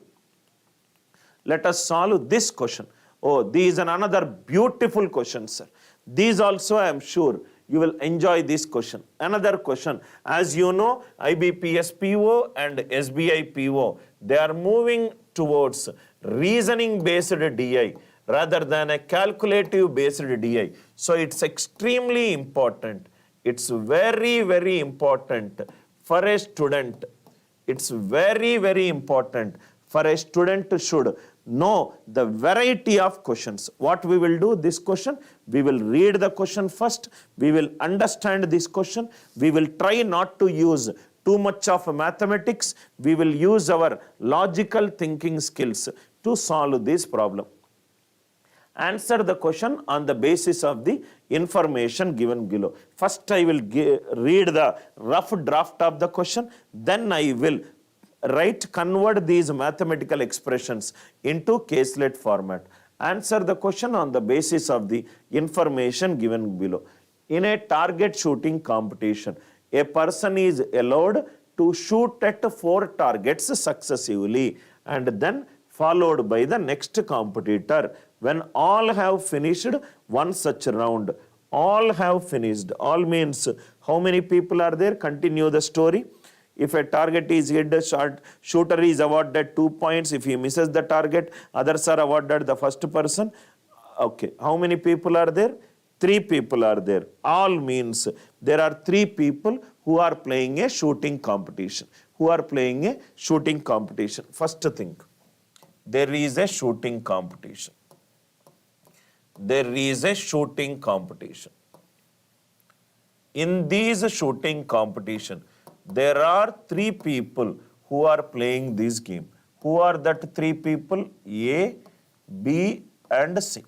[SPEAKER 1] Let us solve this question. Oh, this is another beautiful question, sir. These also I am sure you will enjoy this question. Another question. As you know, IBPS PO and SBI PO, they are moving towards reasoning based DI rather than a calculative based DI. So it's extremely important. It's very, very important for a student. It's very, very important for a student should know the variety of questions. What we will do this question, we will read the question first, we will understand this question, we will try not to use too much of mathematics, we will use our logical thinking skills to solve this problem. Answer the question on the basis of the information given below. First I will read the rough draft of the question, then I will convert these mathematical expressions into caselet format. Answer the question on the basis of the information given below. In a target shooting competition, a person is allowed to shoot at 4 targets successively and then followed by the next competitor. When all have finished one such round, all have finished. All means how many people are there? Continue the story. If a target is hit, the shooter is awarded 2 points. If he misses the target, others are awarded the first person. Okay, how many people are there? 3 people are there. All means there are 3 people who are playing a shooting competition. Who are playing a shooting competition. First thing, there is a shooting competition. There is a shooting competition. In this shooting competition, there are 3 people who are playing this game. Who are that 3 people? A, B and C.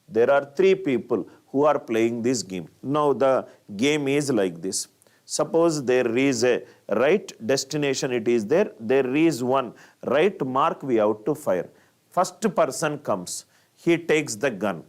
[SPEAKER 1] There are 3 people who are playing this game. Now the game is like this. Suppose there is a right destination, it is there. There is one right mark we have to fire. First person comes. He takes the gun.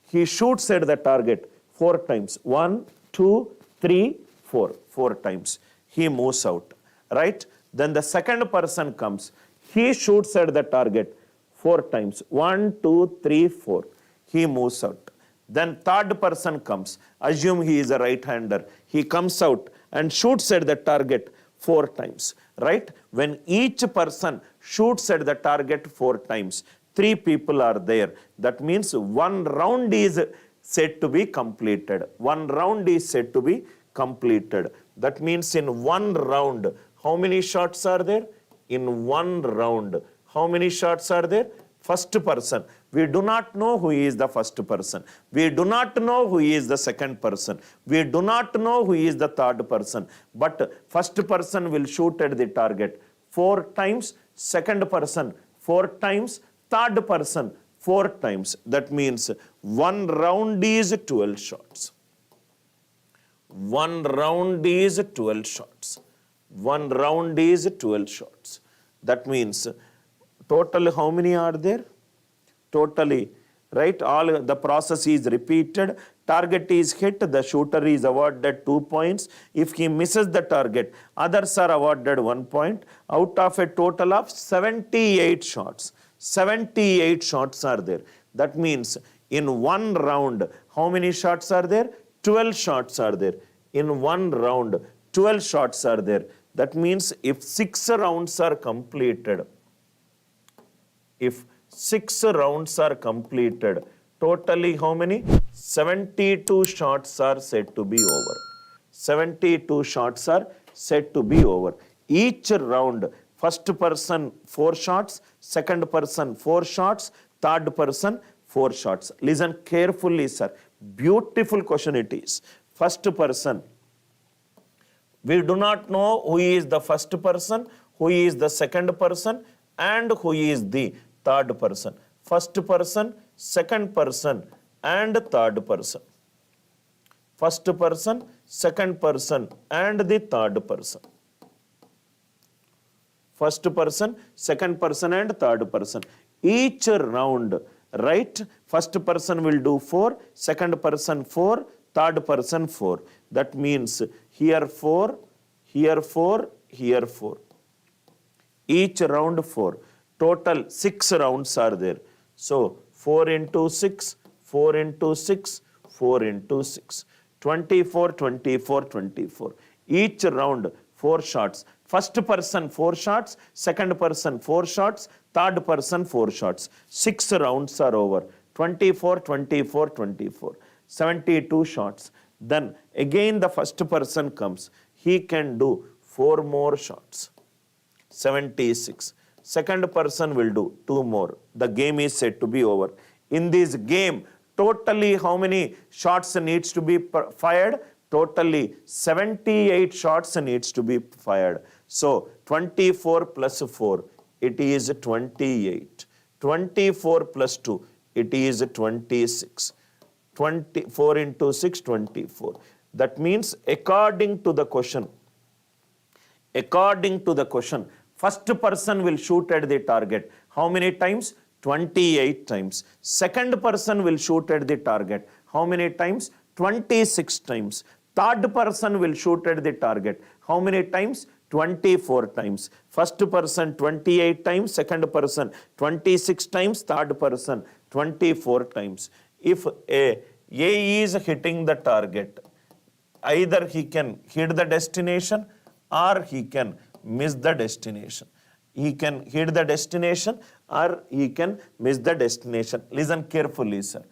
[SPEAKER 1] He shoots at the target 4 times. 1, 2, 3, 4. 4 times. He moves out, right? Then the second person comes. He shoots at the target 4 times. 1, 2, 3, 4. He moves out. Then third person comes. Assume he is a right-hander. He comes out and shoots at the target 4 times, right? When each person shoots at the target 4 times, 3 people are there. That means 1 round is said to be completed. 1 round is said to be completed. That means in 1 round, how many shots are there? In 1 round, how many shots are there? First person. We do not know who is the first person. We do not know who is the second person. We do not know who is the third person. But first person will shoot at the target 4 times, second person 4 times, third person 4 times. That means 1 round is 12 shots. 1 round is 12 shots. 1 round is 12 shots. That means total how many are there? Totally, right? All the process is repeated. Target is hit. The shooter is awarded 2 points. If he misses the target, others are awarded 1 point. Out of a total of 78 shots. 78 shots are there. That means in 1 round, how many shots are there? 12 shots are there. In 1 round, 12 shots are there. That means if 6 rounds are completed, if 6 rounds are completed, totally how many? 72 shots are said to be over. 72 shots are said to be over. Each round, first person 4 shots, second person 4 shots, third person 4 shots. Listen carefully, sir. Beautiful question it is. First person. We do not know who is the first person, who is the second person, and who is the third person. First person, second person, and third person. First person, second person, and the third person. First person, second person, and third person. Each round, right? First person will do 4, second person 4, third person 4. That means here 4, here 4, here 4. Each round 4. Total 6 rounds are there. So 4 into 6, 4 into 6, 4 into 6. 24, 24, 24. Each round 4 shots. First person 4 shots, second person 4 shots, third person 4 shots. 6 rounds are over. 24, 24, 24. 72 shots. Then again the first person comes. He can do 4 more shots. 76. Second person will do 2 more. The game is said to be over. In this game, totally how many shots needs to be fired? Totally 78 shots needs to be fired. So 24 plus 4, it is 28. 24 plus 2, it is 26. 24 into 6, 24. That means according to the question, first person will shoot at the target. How many times? 28 times. Second person will shoot at the target. How many times? 26 times. Third person will shoot at the target. How many times? 24 times. First person 28 times, second person 26 times, third person 24 times. If A is hitting the target, either he can hit the destination or he can miss the destination. He can hit the destination or he can miss the destination. Listen carefully, sir.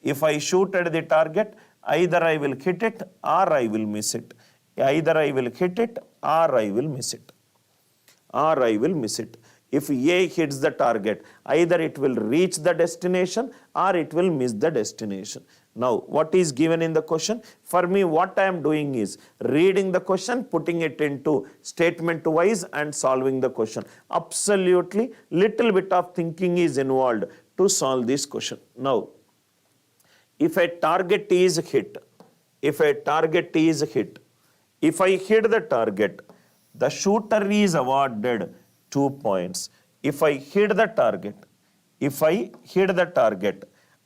[SPEAKER 1] If I shoot at the target, either I will hit it or I will miss it. Either I will hit it or I will miss it. Or I will miss it. If A hits the target, either it will reach the destination or it will miss the destination. Now, what is given in the question? For me, what I am doing is reading the question, putting it into statement wise and solving the question. Absolutely, little bit of thinking is involved to solve this question. Now, if a target is hit, if I hit the target, the shooter is awarded 2 points. If I hit the target,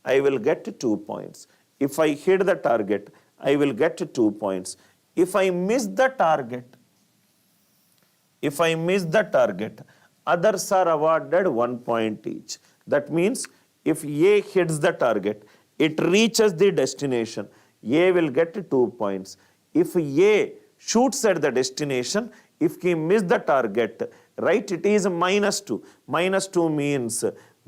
[SPEAKER 1] I will get 2 points. If I hit the target, I will get 2 points. If I miss the target, others are awarded 1 point each. That means if A hits the target, it reaches the destination, A will get 2 points. If A shoots at the destination, If he missed the target, right, it is -2. -2 means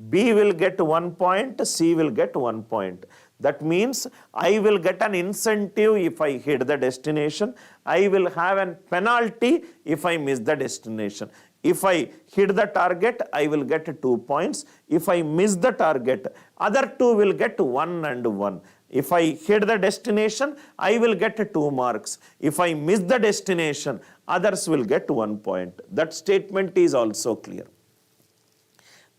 [SPEAKER 1] B will get 1 point, C will get 1 point. That means I will get an incentive if I hit the destination. I will have a penalty if I miss the destination. If I hit the target, I will get 2 points. If I miss the target, other two will get 1 and 1. If I hit the destination, I will get 2 marks. If I miss the destination, others will get 1 point. That statement is also clear.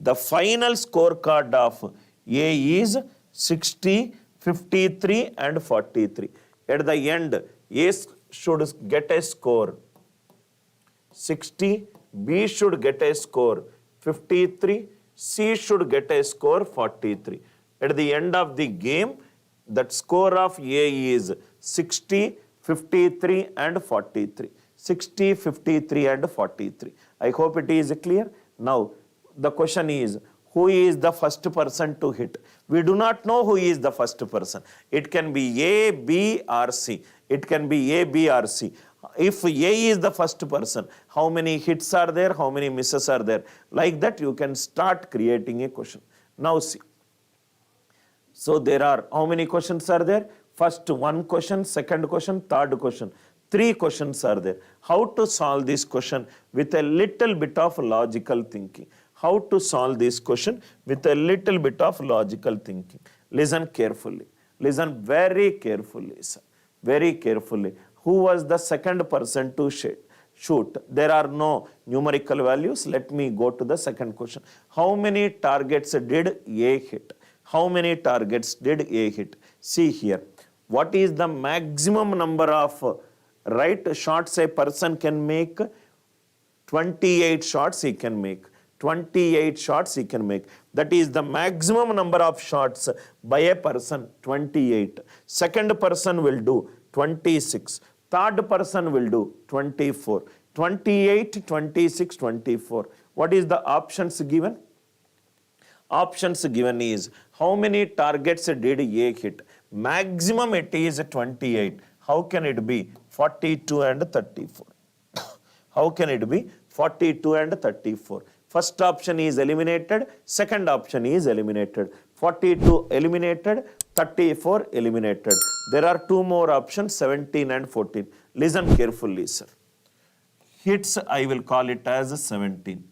[SPEAKER 1] The final scorecard of A is 60, 53 and 43. At the end, A should get a score 60, B should get a score 53, C should get a score 43. At the end of the game, that score of A is 60, 53 and 43. 60, 53 and 43. I hope it is clear. Now, the question is, who is the first person to hit? We do not know who is the first person. It can be A, B or C. It can be A, B or C. If A is the first person, how many hits are there? How many misses are there? Like that, you can start creating a question. Now see. So there are, how many questions are there? First 1 question, second question, third question. 3 questions are there. How to solve this question with a little bit of logical thinking? How to solve this question with a little bit of logical thinking? Listen carefully. Listen very carefully, sir. Very carefully. Who was the second person to shoot? There are no numerical values. Let me go to the second question. How many targets did A hit? How many targets did A hit? See here. What is the maximum number of shots a person can make? 28 shots he can make. 28 shots he can make. That is the maximum number of shots by a person, 28. Second person will do 26. Third person will do 24. 28, 26, 24. What is the options given? Options given is, how many targets did A hit? Maximum it is 28. How can it be 42 and 34? How can it be 42 and 34? First option is eliminated, second option is eliminated. 42 eliminated, 34 eliminated. There are 2 more options, 17 and 14. Listen carefully, sir. Hits, I will call it as 17.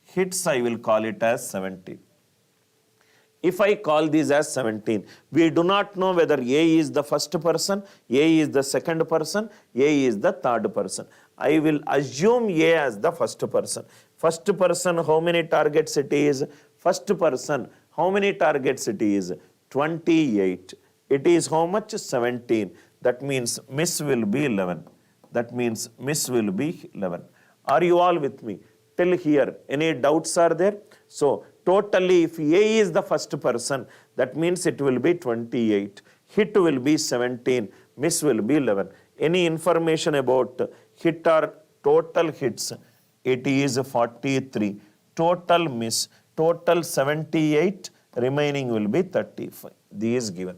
[SPEAKER 1] Hits, I will call it as 17. If I call these as 17, we do not know whether A is the first person, A is the second person, A is the third person. I will assume A as the first person. First person, how many targets it is? First person, how many targets it is? 28. It is how much? 17. That means miss will be 11. That means miss will be 11. Are you all with me? Till here, any doubts are there? So, totally, if A is the first person, that means it will be 28. Hit will be 17. Miss will be 11. Any information about hit or total hits? It is 43. Total miss, total 78. Remaining will be 35. This is given.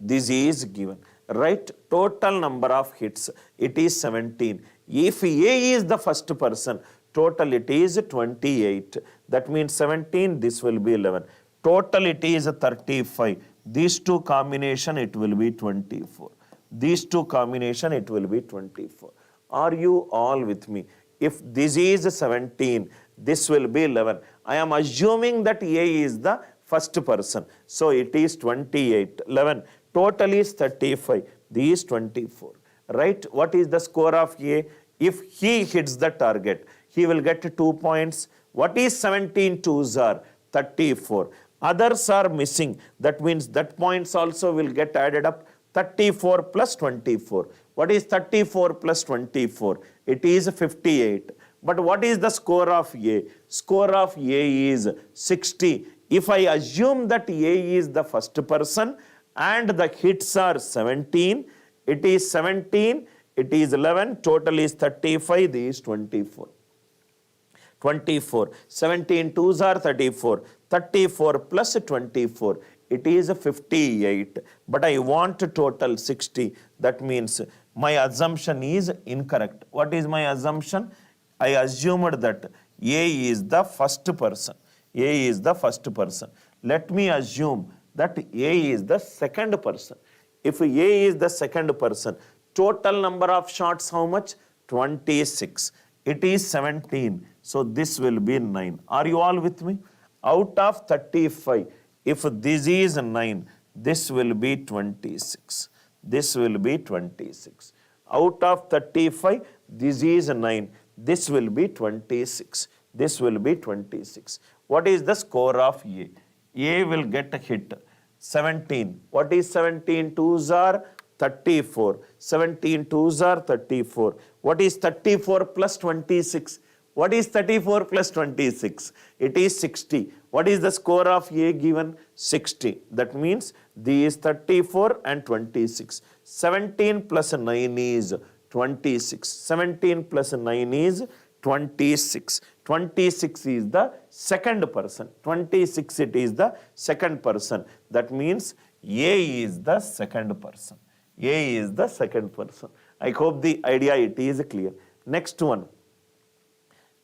[SPEAKER 1] This is given. Right? Total number of hits, it is 17. If A is the first person, total it is 28. That means 17, this will be 11. Total it is 35. These two combination, it will be 24. These two combination, it will be 24. Are you all with me? If this is 17, this will be 11. I am assuming that A is the first person. So it is 28. 11. Total is 35. This is 24. Right? What is the score of A? If he hits the target, he will get 2 points. What is 17 twos are? 34. Others are missing. That means that points also will get added up. 34 plus 24. What is 34 plus 24? It is 58. But what is the score of A? Score of A is 60. If I assume that A is the first person and the hits are 17, it is 17, it is 11, total is 35, this is 24. 24. 17 twos are 34. 34 plus 24. it is 58, but I want total 60. That means my assumption is incorrect. What is my assumption? I assumed that A is the first person. A is the first person. Let me assume that A is the second person. If A is the second person, total number of shots how much? 26. It is 17. So this will be 9. Are you all with me? Out of 35, if this is 9, this will be 26. This will be 26. Out of 35, this is 9. This will be 26. This will be 26. What is the score of A? A will get a hit. 17. What is 17? 2s are 34. 17 2s are 34. What is 34 plus 26? What is 34 plus 26? It is 60. What is the score of A given? 60. That means these 34 and 26. 17 plus 9 is 26. 17 plus 9 is 26. 26 is the second person. 26 it is the second person. That means A is the second person. A is the second person. I hope the idea it is clear. Next one.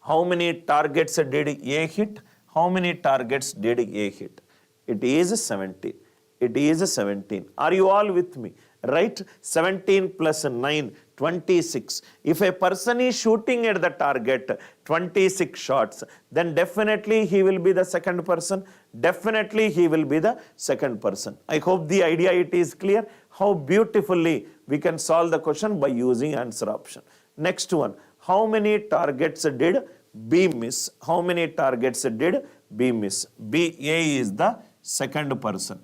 [SPEAKER 1] How many targets did A hit? How many targets did A hit? It is 17. It is 17. Are you all with me? Right? 17 plus 9, 26. If a person is shooting at the target 26 shots, then definitely he will be the second person. Definitely he will be the second person. I hope the idea it is clear. How beautifully we can solve the question by using answer option. Next one. How many targets did B miss? How many targets did B miss? A is the second person.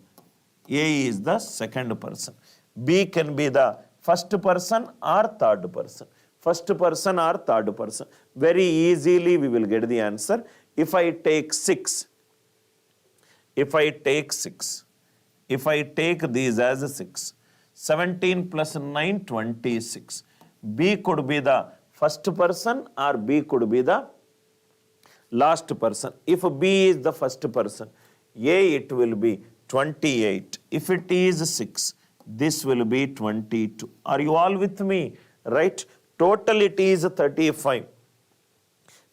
[SPEAKER 1] A is the second person. B can be the first person or third person. First person or third person. Very easily we will get the answer. If I take 6, if I take these as 6, 17 plus 9, 26. B could be the first person or B could be the last person. If B is the first person, A it will be 28. If it is 6, this will be 22. Are you all with me? Right? Total it is 35.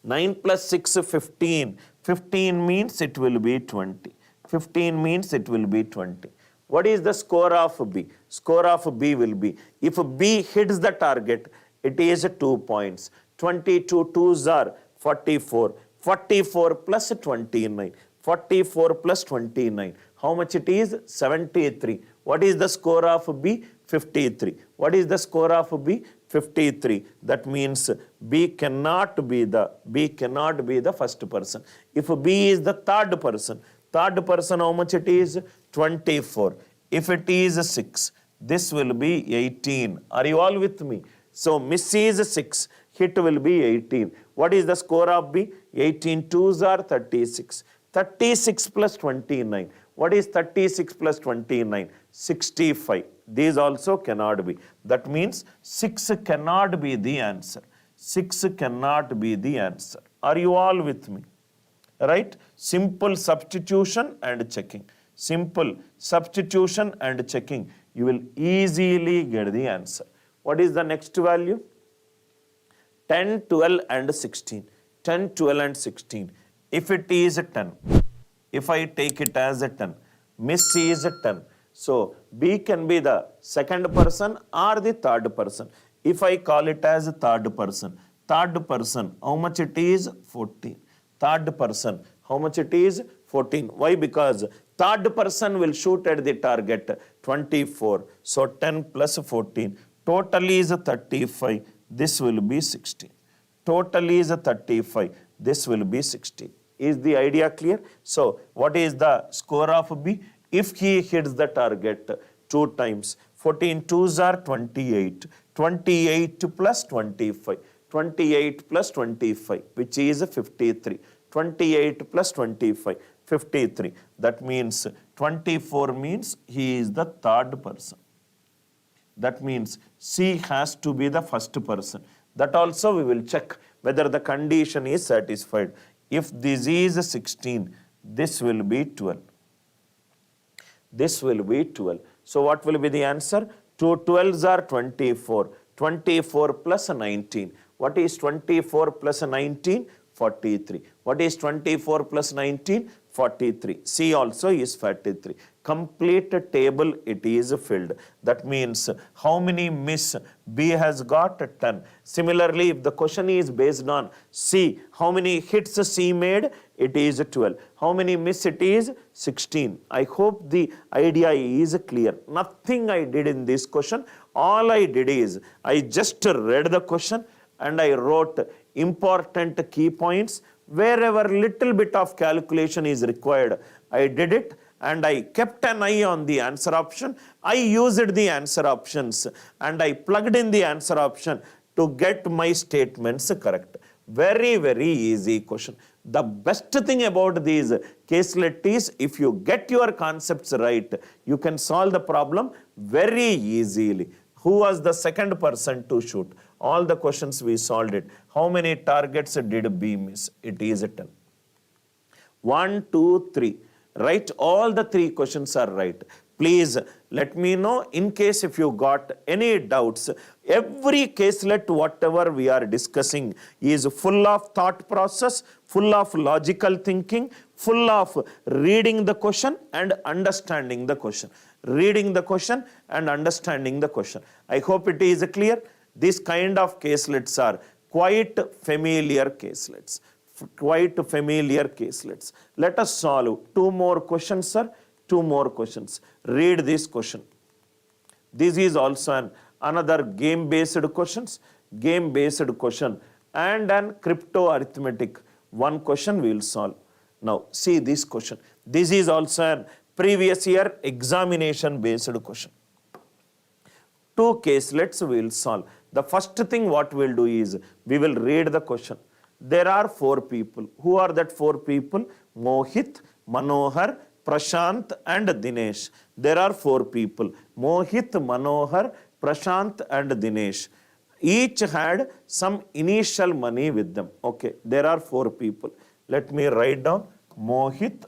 [SPEAKER 1] 9 plus 6, 15. 15 means it will be 20. 15 means it will be 20. What is the score of B? Score of B will be, if B hits the target, it is 2 points. 22 2s are 44. 44 plus 29. 44 plus 29. How much it is? 73. What is the score of B? 53. What is the score of B? 53. That means B cannot be the first person. If B is the third person how much it is? 24. If it is 6, this will be 18. Are you all with me? So miss is 6, hit will be 18. What is the score of B? 18 2s are 36. 36 plus 29. What is 36 plus 29? 65. These also cannot be. That means 6 cannot be the answer. 6 cannot be the answer. Are you all with me? Right? Simple substitution and checking. Simple substitution and checking. You will easily get the answer. What is the next value? 10, 12 and 16. 10, 12 and 16. If it is 10, if I take it as a 10, miss is 10. So B can be the second person or the third person. If I call it as a third person, how much it is? 14. Third person, how much it is? 14. Why? Because third person will shoot at the target 24. So 10 plus 14. Total is 35. This will be 16. Total is 35. This will be 16. Is the idea clear? So what is the score of B? If he hits the target 2 times, 14 2s are 28. 28 plus 25. 28 plus 25, which is 53. 28 plus 25, 53. That means 24 means he is the third person. That means C has to be the first person. That also we will check whether the condition is satisfied. If this is 16, this will be 12. This will be 12. So what will be the answer? 2 12s are 24. 24 plus 19. What is 24 plus 19? 43. What is 24 plus 19? 43. C also is 43. Complete table it is filled. That means how many miss? B has got 10. Similarly, if the question is based on C, how many hits C made? It is 12. How many miss it is? 16. I hope the idea is clear. Nothing I did in this question. All I did is I just read the question and I wrote important key points. Wherever little bit of calculation is required, I did it, and I kept an eye on the answer option. I used the answer options and I plugged in the answer option to get my statements correct. Very, very easy question. The best thing about these caselet is if you get your concepts right, you can solve the problem very easily. Who was the second person to shoot? All the questions we solved it. How many targets did B miss? It is 10. 1, 2, 3. Right? All the 3 questions are right. Please let me know in case if you got any doubts. Every caselet, whatever we are discussing, is full of thought process, full of logical thinking, full of reading the question and understanding the question. Reading the question and understanding the question. I hope it is clear. This kind of caselets are quite familiar caselets. Quite familiar caselets. Let us solve 2 more questions, sir. 2 more questions. Read this question. This is also another game-based questions. Game-based question and an crypto arithmetic. 1 question we will solve. Now see this question. This is also an previous year examination-based question. 2 caselets we will solve. The first thing what we will do is we will read the question. There are 4 people. Who are that 4 people? Mohit, Manohar, Prashant and Dinesh. There are 4 people. Mohit, Manohar, Prashant and Dinesh. Each had some initial money with them. Okay, there are 4 people. Let me write down Mohit,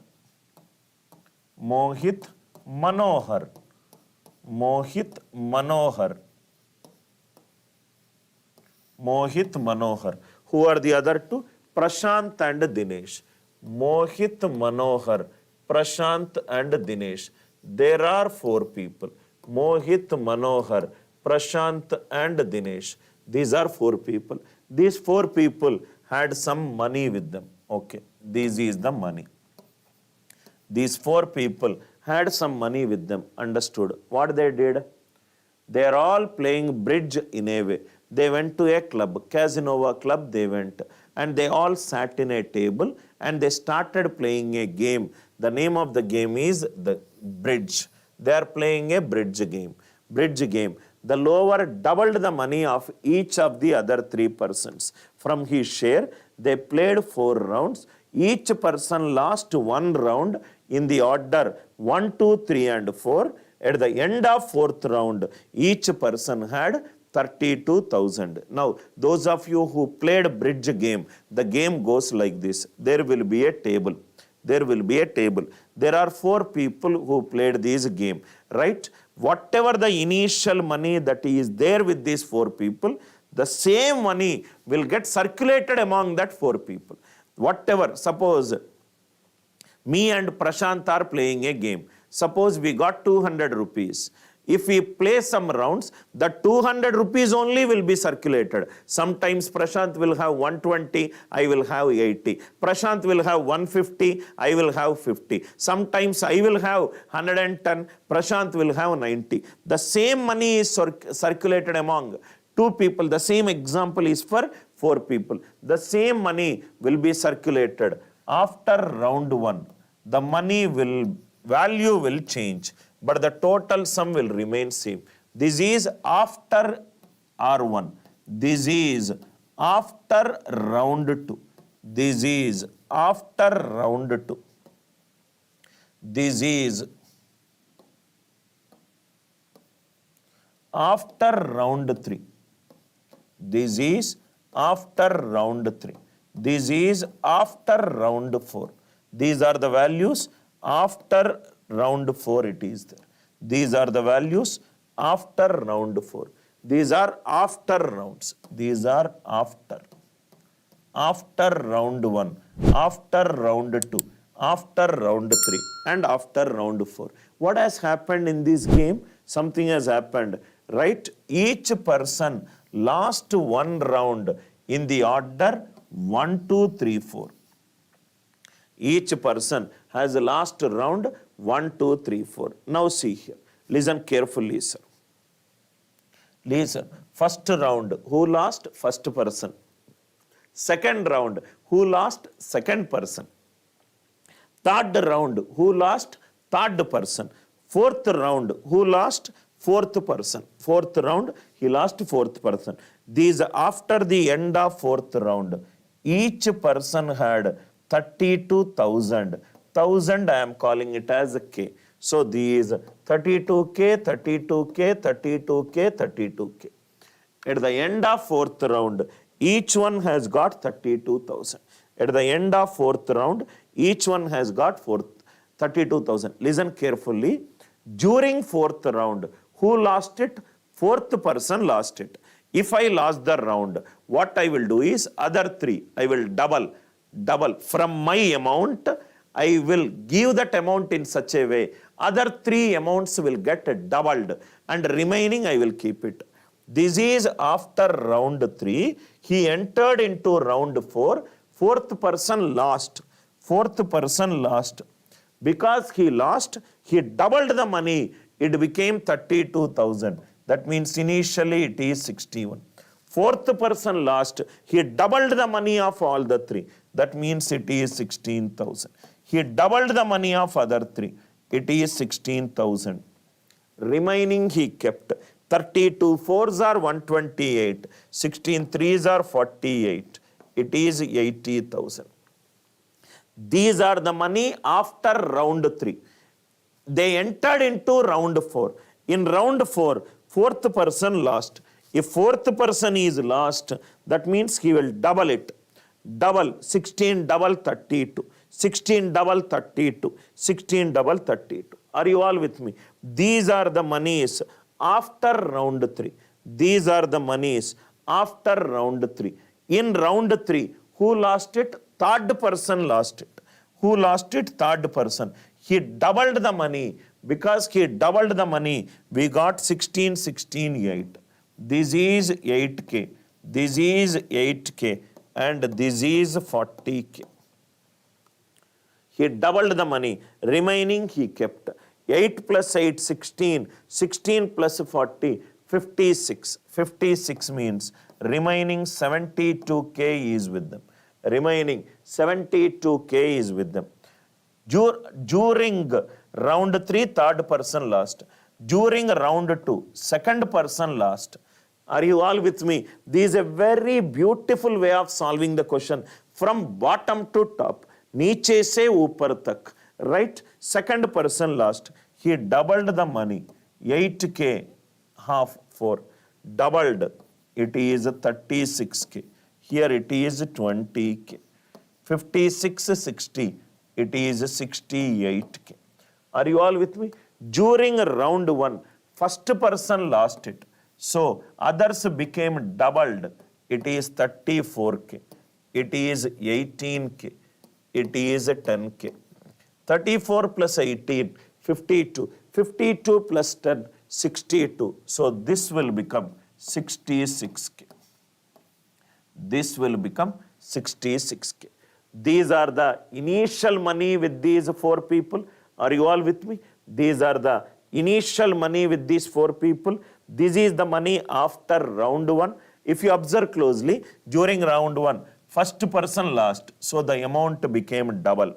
[SPEAKER 1] Manohar. Mohit, Manohar. Mohit, Manohar. Who are the other 2? Prashant and Dinesh. Mohit, Manohar, Prashant and Dinesh. There are 4 people. Mohit, Manohar, Prashant and Dinesh. These are 4 people. These 4 people had some money with them. Okay, this is the money. These 4 people had some money with them. Understood. What they did? They are all playing bridge in a way. They went to a club, Casanova club they went, and they all sat in a table and they started playing a game. The name of the game is the bridge. They are playing a bridge game. Bridge game. The lower doubled the money of each of the other 3 persons. From his share, they played 4 rounds. Each person lost 1 round in the order 1, 2, 3 and 4. At the end of 4th round, each person had 32,000. Now, those of you who played bridge game, the game goes like this. There will be a table. There will be a table. There are 4 people who played this game, right? Whatever the initial money that is there with these 4 people, the same money will get circulated among that 4 people. Whatever, suppose me and Prashant are playing a game. Suppose we got 200 rupees. If we play some rounds, the 200 rupees only will be circulated. Sometimes Prashant will have 120, I will have 80. Prashant will have 150, I will have 50. Sometimes I will have 110, Prashant will have 90. The same money is circulated among 2 people. The same example is for 4 people. The same money will be circulated. After round 1, the money value will change, but the total sum will remain same. This is after R1. This is after round 2. This is after round 2. This is after round 3. This is after round 3. This is after round 4. These are the values after round 4 it is there. These are the values after round 4. These are after rounds. These are after round 1, after round 2, after round 3, and after round 4. What has happened in this game? Something has happened, right? Each person lost one round in the order 1, 2, 3, 4. Each person has lost round 1, 2, 3, 4. Now see here. Listen carefully, sir. Listen. First round, who lost? First person. Second round, who lost? Second person. Third round, who lost? Third person. Fourth round, who lost? Fourth person. Fourth round, he lost fourth person. These after the end of fourth round, each person had 32,000. 1000 I am calling it as a K. So these 32K, 32K, 32K, 32K. At the end of fourth round, each one has got 32,000. At the end of fourth round, each one has got 32,000. Listen carefully. During fourth round, who lost it? Fourth person lost it. If I lost the round, what I will do is other three, I will double. From my amount, I will give that amount in such a way. Other three amounts will get doubled and remaining I will keep it. This is after round 3. He entered into round 4. Fourth person lost. Because he lost, he doubled the money. It became 32,000. That means initially it is 61. Fourth person lost. He doubled the money of all the three. That means it is 16,000. He doubled the money of other three. It is 16,000. Remaining he kept. 32 4s are 128. 16 3s are 48. It is 80,000. These are the money after round 3. They entered into round 4. In round 4, fourth person lost. If fourth person is lost, that means he will double it. Double 16 double 32. 16 double 32. 16 double 32. Are you all with me? These are the monies after round 3. These are the monies after round 3. In round 3, who lost it? Third person lost it. Who lost it? Third person. He doubled the money. Because he doubled the money, we got 16, 16, 8. This is 8K. This is 8K. And this is 40K. He doubled the money. Remaining he kept. 8 plus 8, 16. 16 plus 40, 56. 56 means remaining 72K is with them. Remaining 72K is with them. During round 3, third person lost. During round 2, second person lost. Are you all with me? This is a very beautiful way of solving the question from bottom to top. Niche se upar tak. Right? Second person lost. He doubled the money. 8K half 4. Doubled. It is 36K. Here it is 20K. 56, 60. It is 68K. Are you all with me? During round 1, first person lost it. So others became doubled. It is 34K. It is 18K. It is 10K. 34 plus 18, 52. 52 plus 10, 62. So this will become 66K. This will become 66K. These are the initial money with these 4 people. Are you all with me? These are the initial money with these 4 people. This is the money after round 1. If you observe closely, during round 1, first person lost. So the amount became double.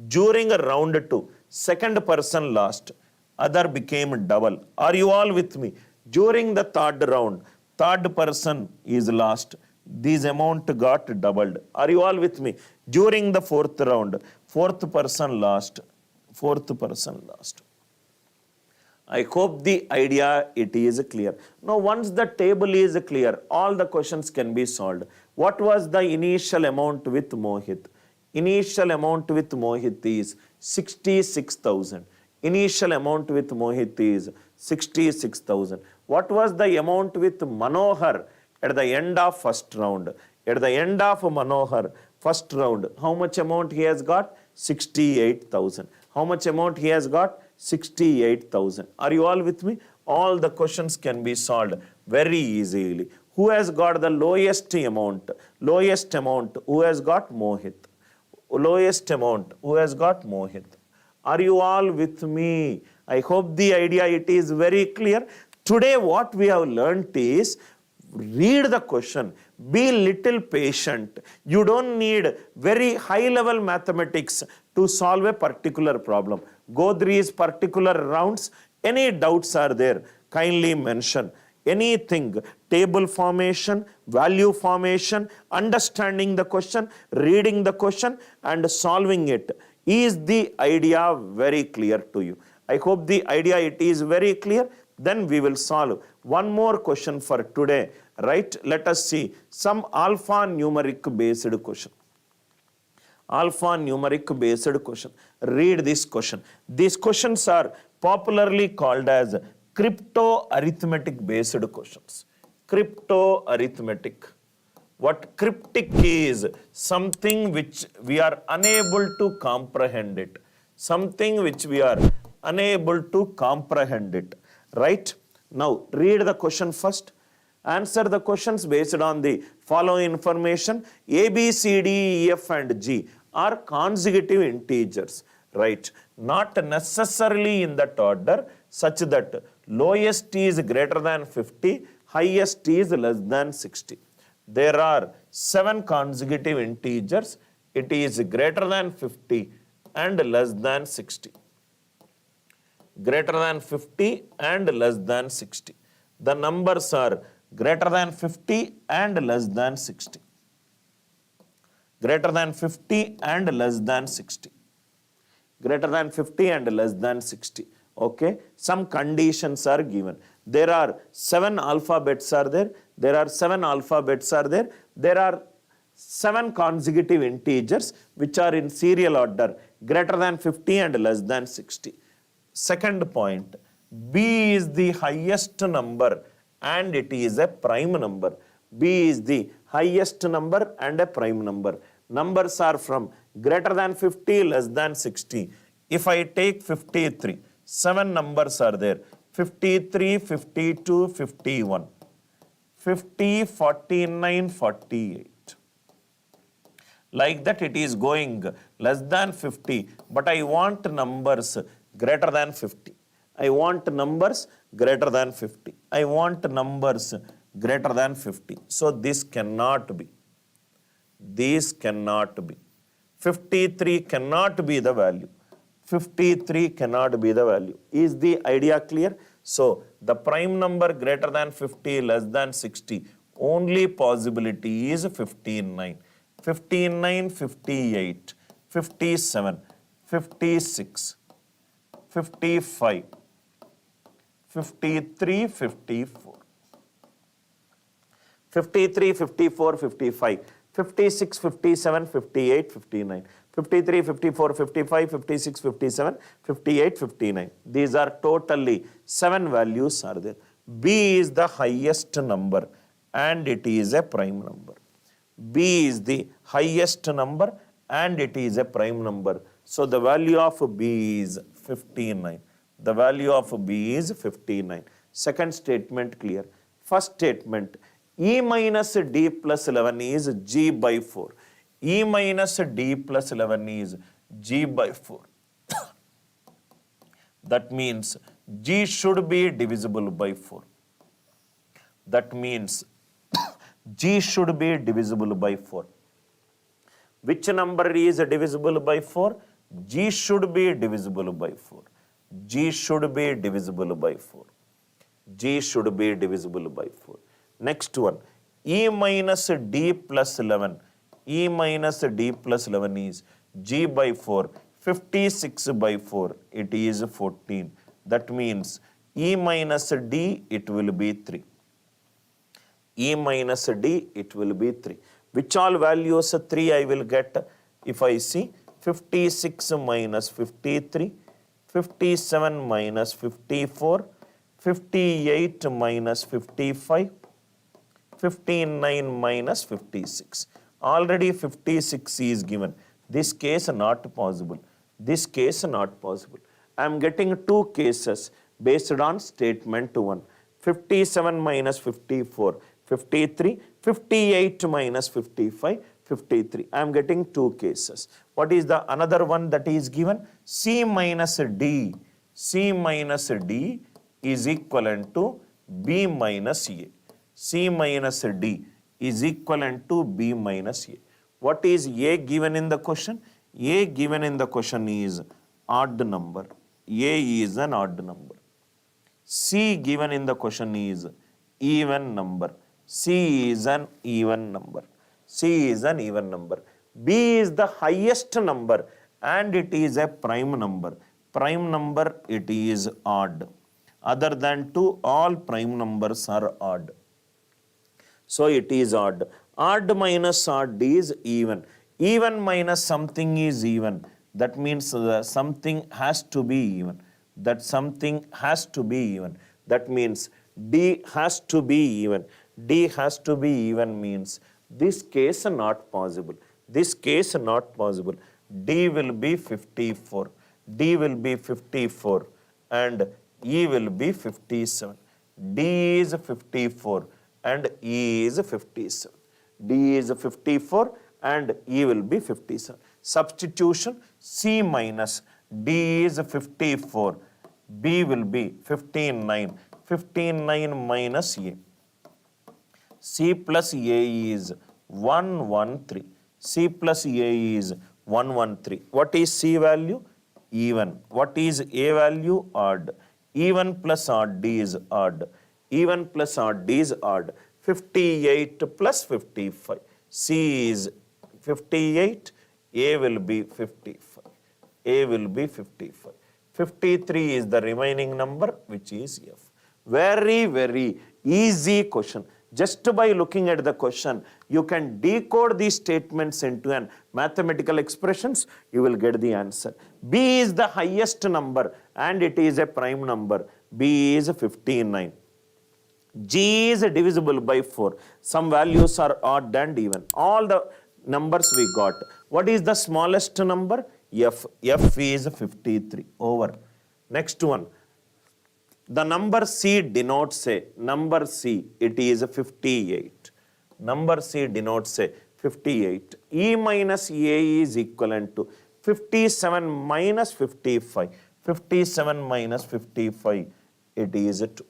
[SPEAKER 1] During round 2, second person lost. Other became double. Are you all with me? During the third round, third person is lost. This amount got doubled. Are you all with me? During the fourth round, fourth person lost. Fourth person lost. I hope the idea it is clear. Now once the table is clear, all the questions can be solved. What was the initial amount with Mohit? Initial amount with Mohit is 66,000. Initial amount with Mohit is 66,000. What was the amount with Manohar at the end of first round? At the end of Manohar, first round, how much amount he has got? 68,000. How much amount he has got? 68,000. Are you all with me? All the questions can be solved very easily. Who has got the lowest amount? Lowest amount, who has got? Mohit. Lowest amount, who has got? Mohit. Are you all with me? I hope the idea it is very clear. Today what we have learnt is, read the question, be little patient. You don't need very high level mathematics to solve a particular problem. Go through these particular rounds. Any doubts are there, kindly mention. Anything, table formation, value formation, understanding the question, reading the question and solving it. Is the idea very clear to you? I hope the idea it is very clear. Then we will solve one more question for today, right? Let us see some alphanumeric based question. Alphanumeric based question. Read this question. These questions are popularly called as crypto arithmetic based questions. Crypto arithmetic. What cryptic is? Something which we are unable to comprehend it. Something which we are unable to comprehend it. Right? Now read the question first. Answer the questions based on the following information. A, B, C, D, E, F and G are consecutive integers. Right? Not necessarily in that order, such that lowest is greater than 50, highest is less than 60. There are 7 consecutive integers. It is greater than 50 and less than 60. Greater than 50 and less than 60. The numbers are greater than 50 and less than 60. Greater than 50 and less than 60. Greater than 50 and less than 60. Okay, some conditions are given. There are 7 alphabets are there. There are 7 alphabets are there. There are 7 consecutive integers which are in serial order, greater than 50 and less than 60. Second point, B is the highest number and it is a prime number. B is the highest number and a prime number. Numbers are from greater than 50, less than 60. If I take 53, 7 numbers are there. 53, 52, 51. 50, 49, 48. Like that it is going less than 50, but I want numbers greater than 50. I want numbers greater than 50. I want numbers greater than 50. So this cannot be. These cannot be. 53 cannot be the value. 53 cannot be the value. Is the idea clear? So the prime number greater than 50, less than 60, only possibility is 59. 59, 58, 57, 56, 55, 53, 54. 53, 54, 55, 56, 57, 58, 59. 53, 54, 55, 56, 57, 58, 59. These are totally 7 values are there. B is the highest number and it is a prime number. B is the highest number and it is a prime number. So the value of B is 59. The value of B is 59. Second statement clear. First statement, E minus D plus 11 is G by 4. E minus D plus 11 is G by 4. That means G should be divisible by 4. That means G should be divisible by 4. Which number is divisible by 4? G should be divisible by 4. G should be divisible by 4. G should be divisible by 4. Next one, E minus D plus 11. E minus D plus 11 is G by 4. 56 by 4, it is 14. That means E minus D, it will be 3. E minus D, it will be 3. Which all values 3 I will get? If I see 56 minus 53, 57 minus 54, 58 minus 55, 59 minus 56. Already 56 is given. This case not possible. This case not possible. I am getting two cases based on statement 1. 57 minus 54, 53, 58 minus 55, 53. I am getting two cases. What is the another one that is given? C minus D. C minus D is equivalent to B minus A. C minus D is equivalent to B minus A. What is A given in the question? A given in the question is odd number. A is an odd number. C given in the question is even number. C is an even number. C is an even number. B is the highest number and it is a prime number. Prime number, it is odd. Other than 2, all prime numbers are odd. So it is odd. Odd minus odd is even. Even minus something is even. That means something has to be even. That something has to be even. That means D has to be even. D has to be even means this case not possible. This case not possible. D will be 54. D will be 54 and E will be 57. D is 54 and E is 57. D is 54 and E will be 57. Substitution C minus D is 54. B will be 59. 59 minus A. C plus A is 113. C plus A is 113. What is C value? Even. What is A value? Odd. Even plus odd is odd. Even plus odd is odd. 58 plus 55. C is 58. A will be 55. A will be 55. 53 is the remaining number, which is F. Very, very easy question. Just by looking at the question, you can decode these statements into an mathematical expressions, you will get the answer. B is the highest number and it is a prime number. B is 59. G is divisible by 4. Some values are odd and even. All the numbers we got. What is the smallest number? F. F is 53. Over. Next one. The number C denotes a number C. It is 58. Number C denotes a 58. E minus A is equivalent to 57 minus 55. 57 minus 55. It is 2.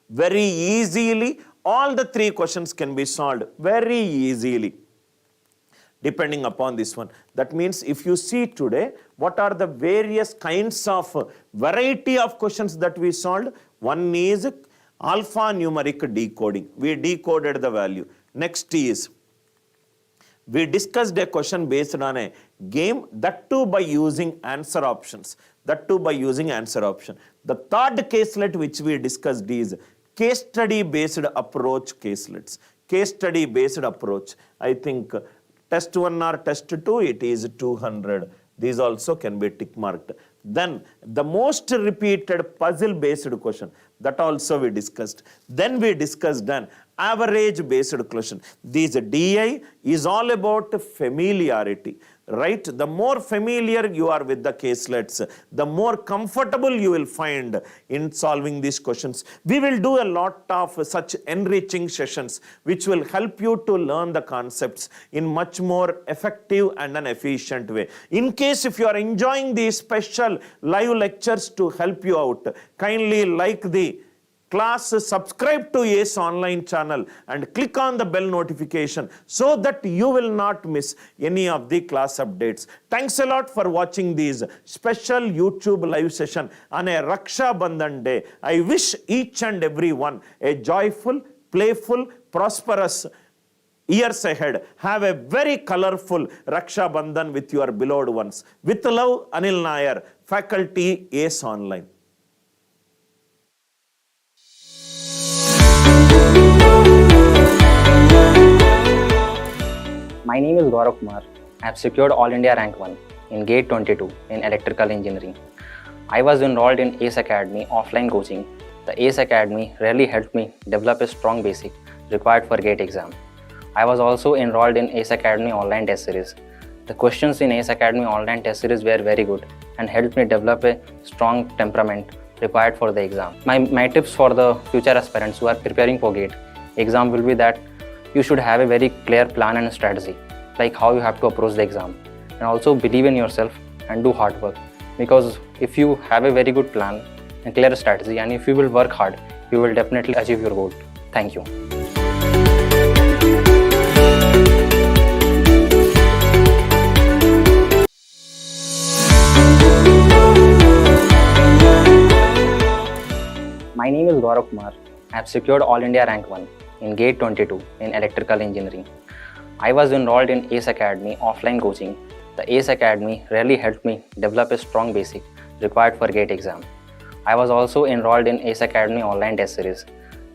[SPEAKER 1] Very easily, all the three questions can be solved very easily, depending upon this one. That means if you see today, what are the various kinds of variety of questions that we solved? One is alphanumeric decoding. We decoded the value. Next is, we discussed a question based on a game, that too by using answer options. That too by using answer option. The third caselet which we discussed is case study based approach caselets. Case study based approach. I think test 1 or test 2, it is 200. These also can be tick marked. Then the most repeated puzzle based question, that also we discussed. Then we discussed an average based question. This DI is all about familiarity, right? The more familiar you are with the caselets, the more comfortable you will find in solving these questions. We will do a lot of such enriching sessions which will help you to learn the concepts in much more effective and an efficient way. In case if you are enjoying these special live lectures to help you out, kindly like the class, subscribe to Yes Online channel and click on the bell notification so that you will not miss any of the class updates. Thanks a lot for watching these special YouTube live session on a Raksha Bandhan day. I wish each and every one a joyful, playful, prosperous years ahead. Have a very colorful Raksha Bandhan with your beloved ones. With love, Anil Nair, faculty, Yes Online.
[SPEAKER 2] My name is Gaurav Kumar. I have secured All India Rank 1 in GATE 22 in Electrical Engineering. I was enrolled in ACE Academy offline coaching. The ACE Academy really helped me develop a strong basic required for GATE exam. I was also enrolled in ACE Academy online test series. The questions in ACE Academy online test series were very good and helped me develop a strong temperament required for the exam. My tips for the future aspirants who are preparing for GATE exam will be that you should have a very clear plan and strategy, like how you have to approach the exam, and also believe in yourself and do hard work, because if you have a very good plan and clear strategy and if you will work hard, you will definitely achieve your goal. Thank you. My name is Gaurav Kumar. I have secured All India Rank 1 in GATE 22 in Electrical Engineering. I was enrolled in ACE Academy offline coaching. The ACE Academy really helped me develop a strong basic required for GATE exam. I was also enrolled in ACE Academy online test series.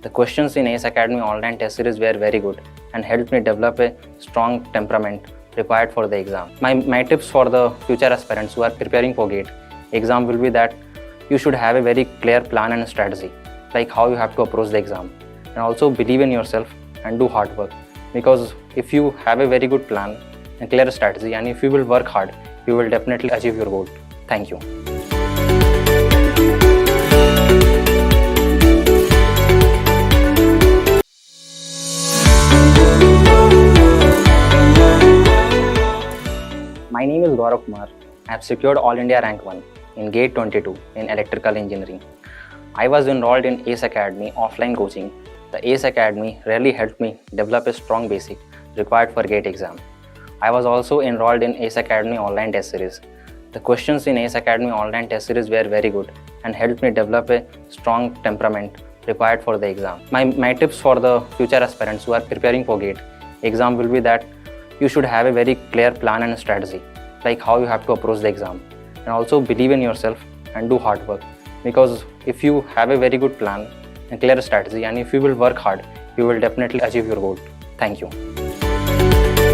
[SPEAKER 2] The questions in ACE Academy online test series were very good and helped me develop a strong temperament required for the exam. My tips for the future aspirants who are preparing for GATE exam will be that you should have a very clear plan and strategy, like how you have to approach the exam, and also believe in yourself and do hard work, because if you have a very good plan and clear strategy and if you will work hard, you will definitely achieve your goal. Thank you. My name is Gaurav Kumar. I have secured All India Rank 1 in GATE 22 in Electrical Engineering. I was enrolled in ACE Academy offline coaching. The ACE Academy really helped me develop a strong basic required for GATE exam. I was also enrolled in ACE Academy online test series. The questions in ACE Academy online test series were very good and helped me develop a strong temperament required for the exam. My tips for the future aspirants who are preparing for GATE exam will be that you should have a very clear plan and strategy, like how you have to approach the exam, and also believe in yourself and do hard work, because if you have a very good plan and clear strategy and if you will work hard, you will definitely achieve your goal. Thank you.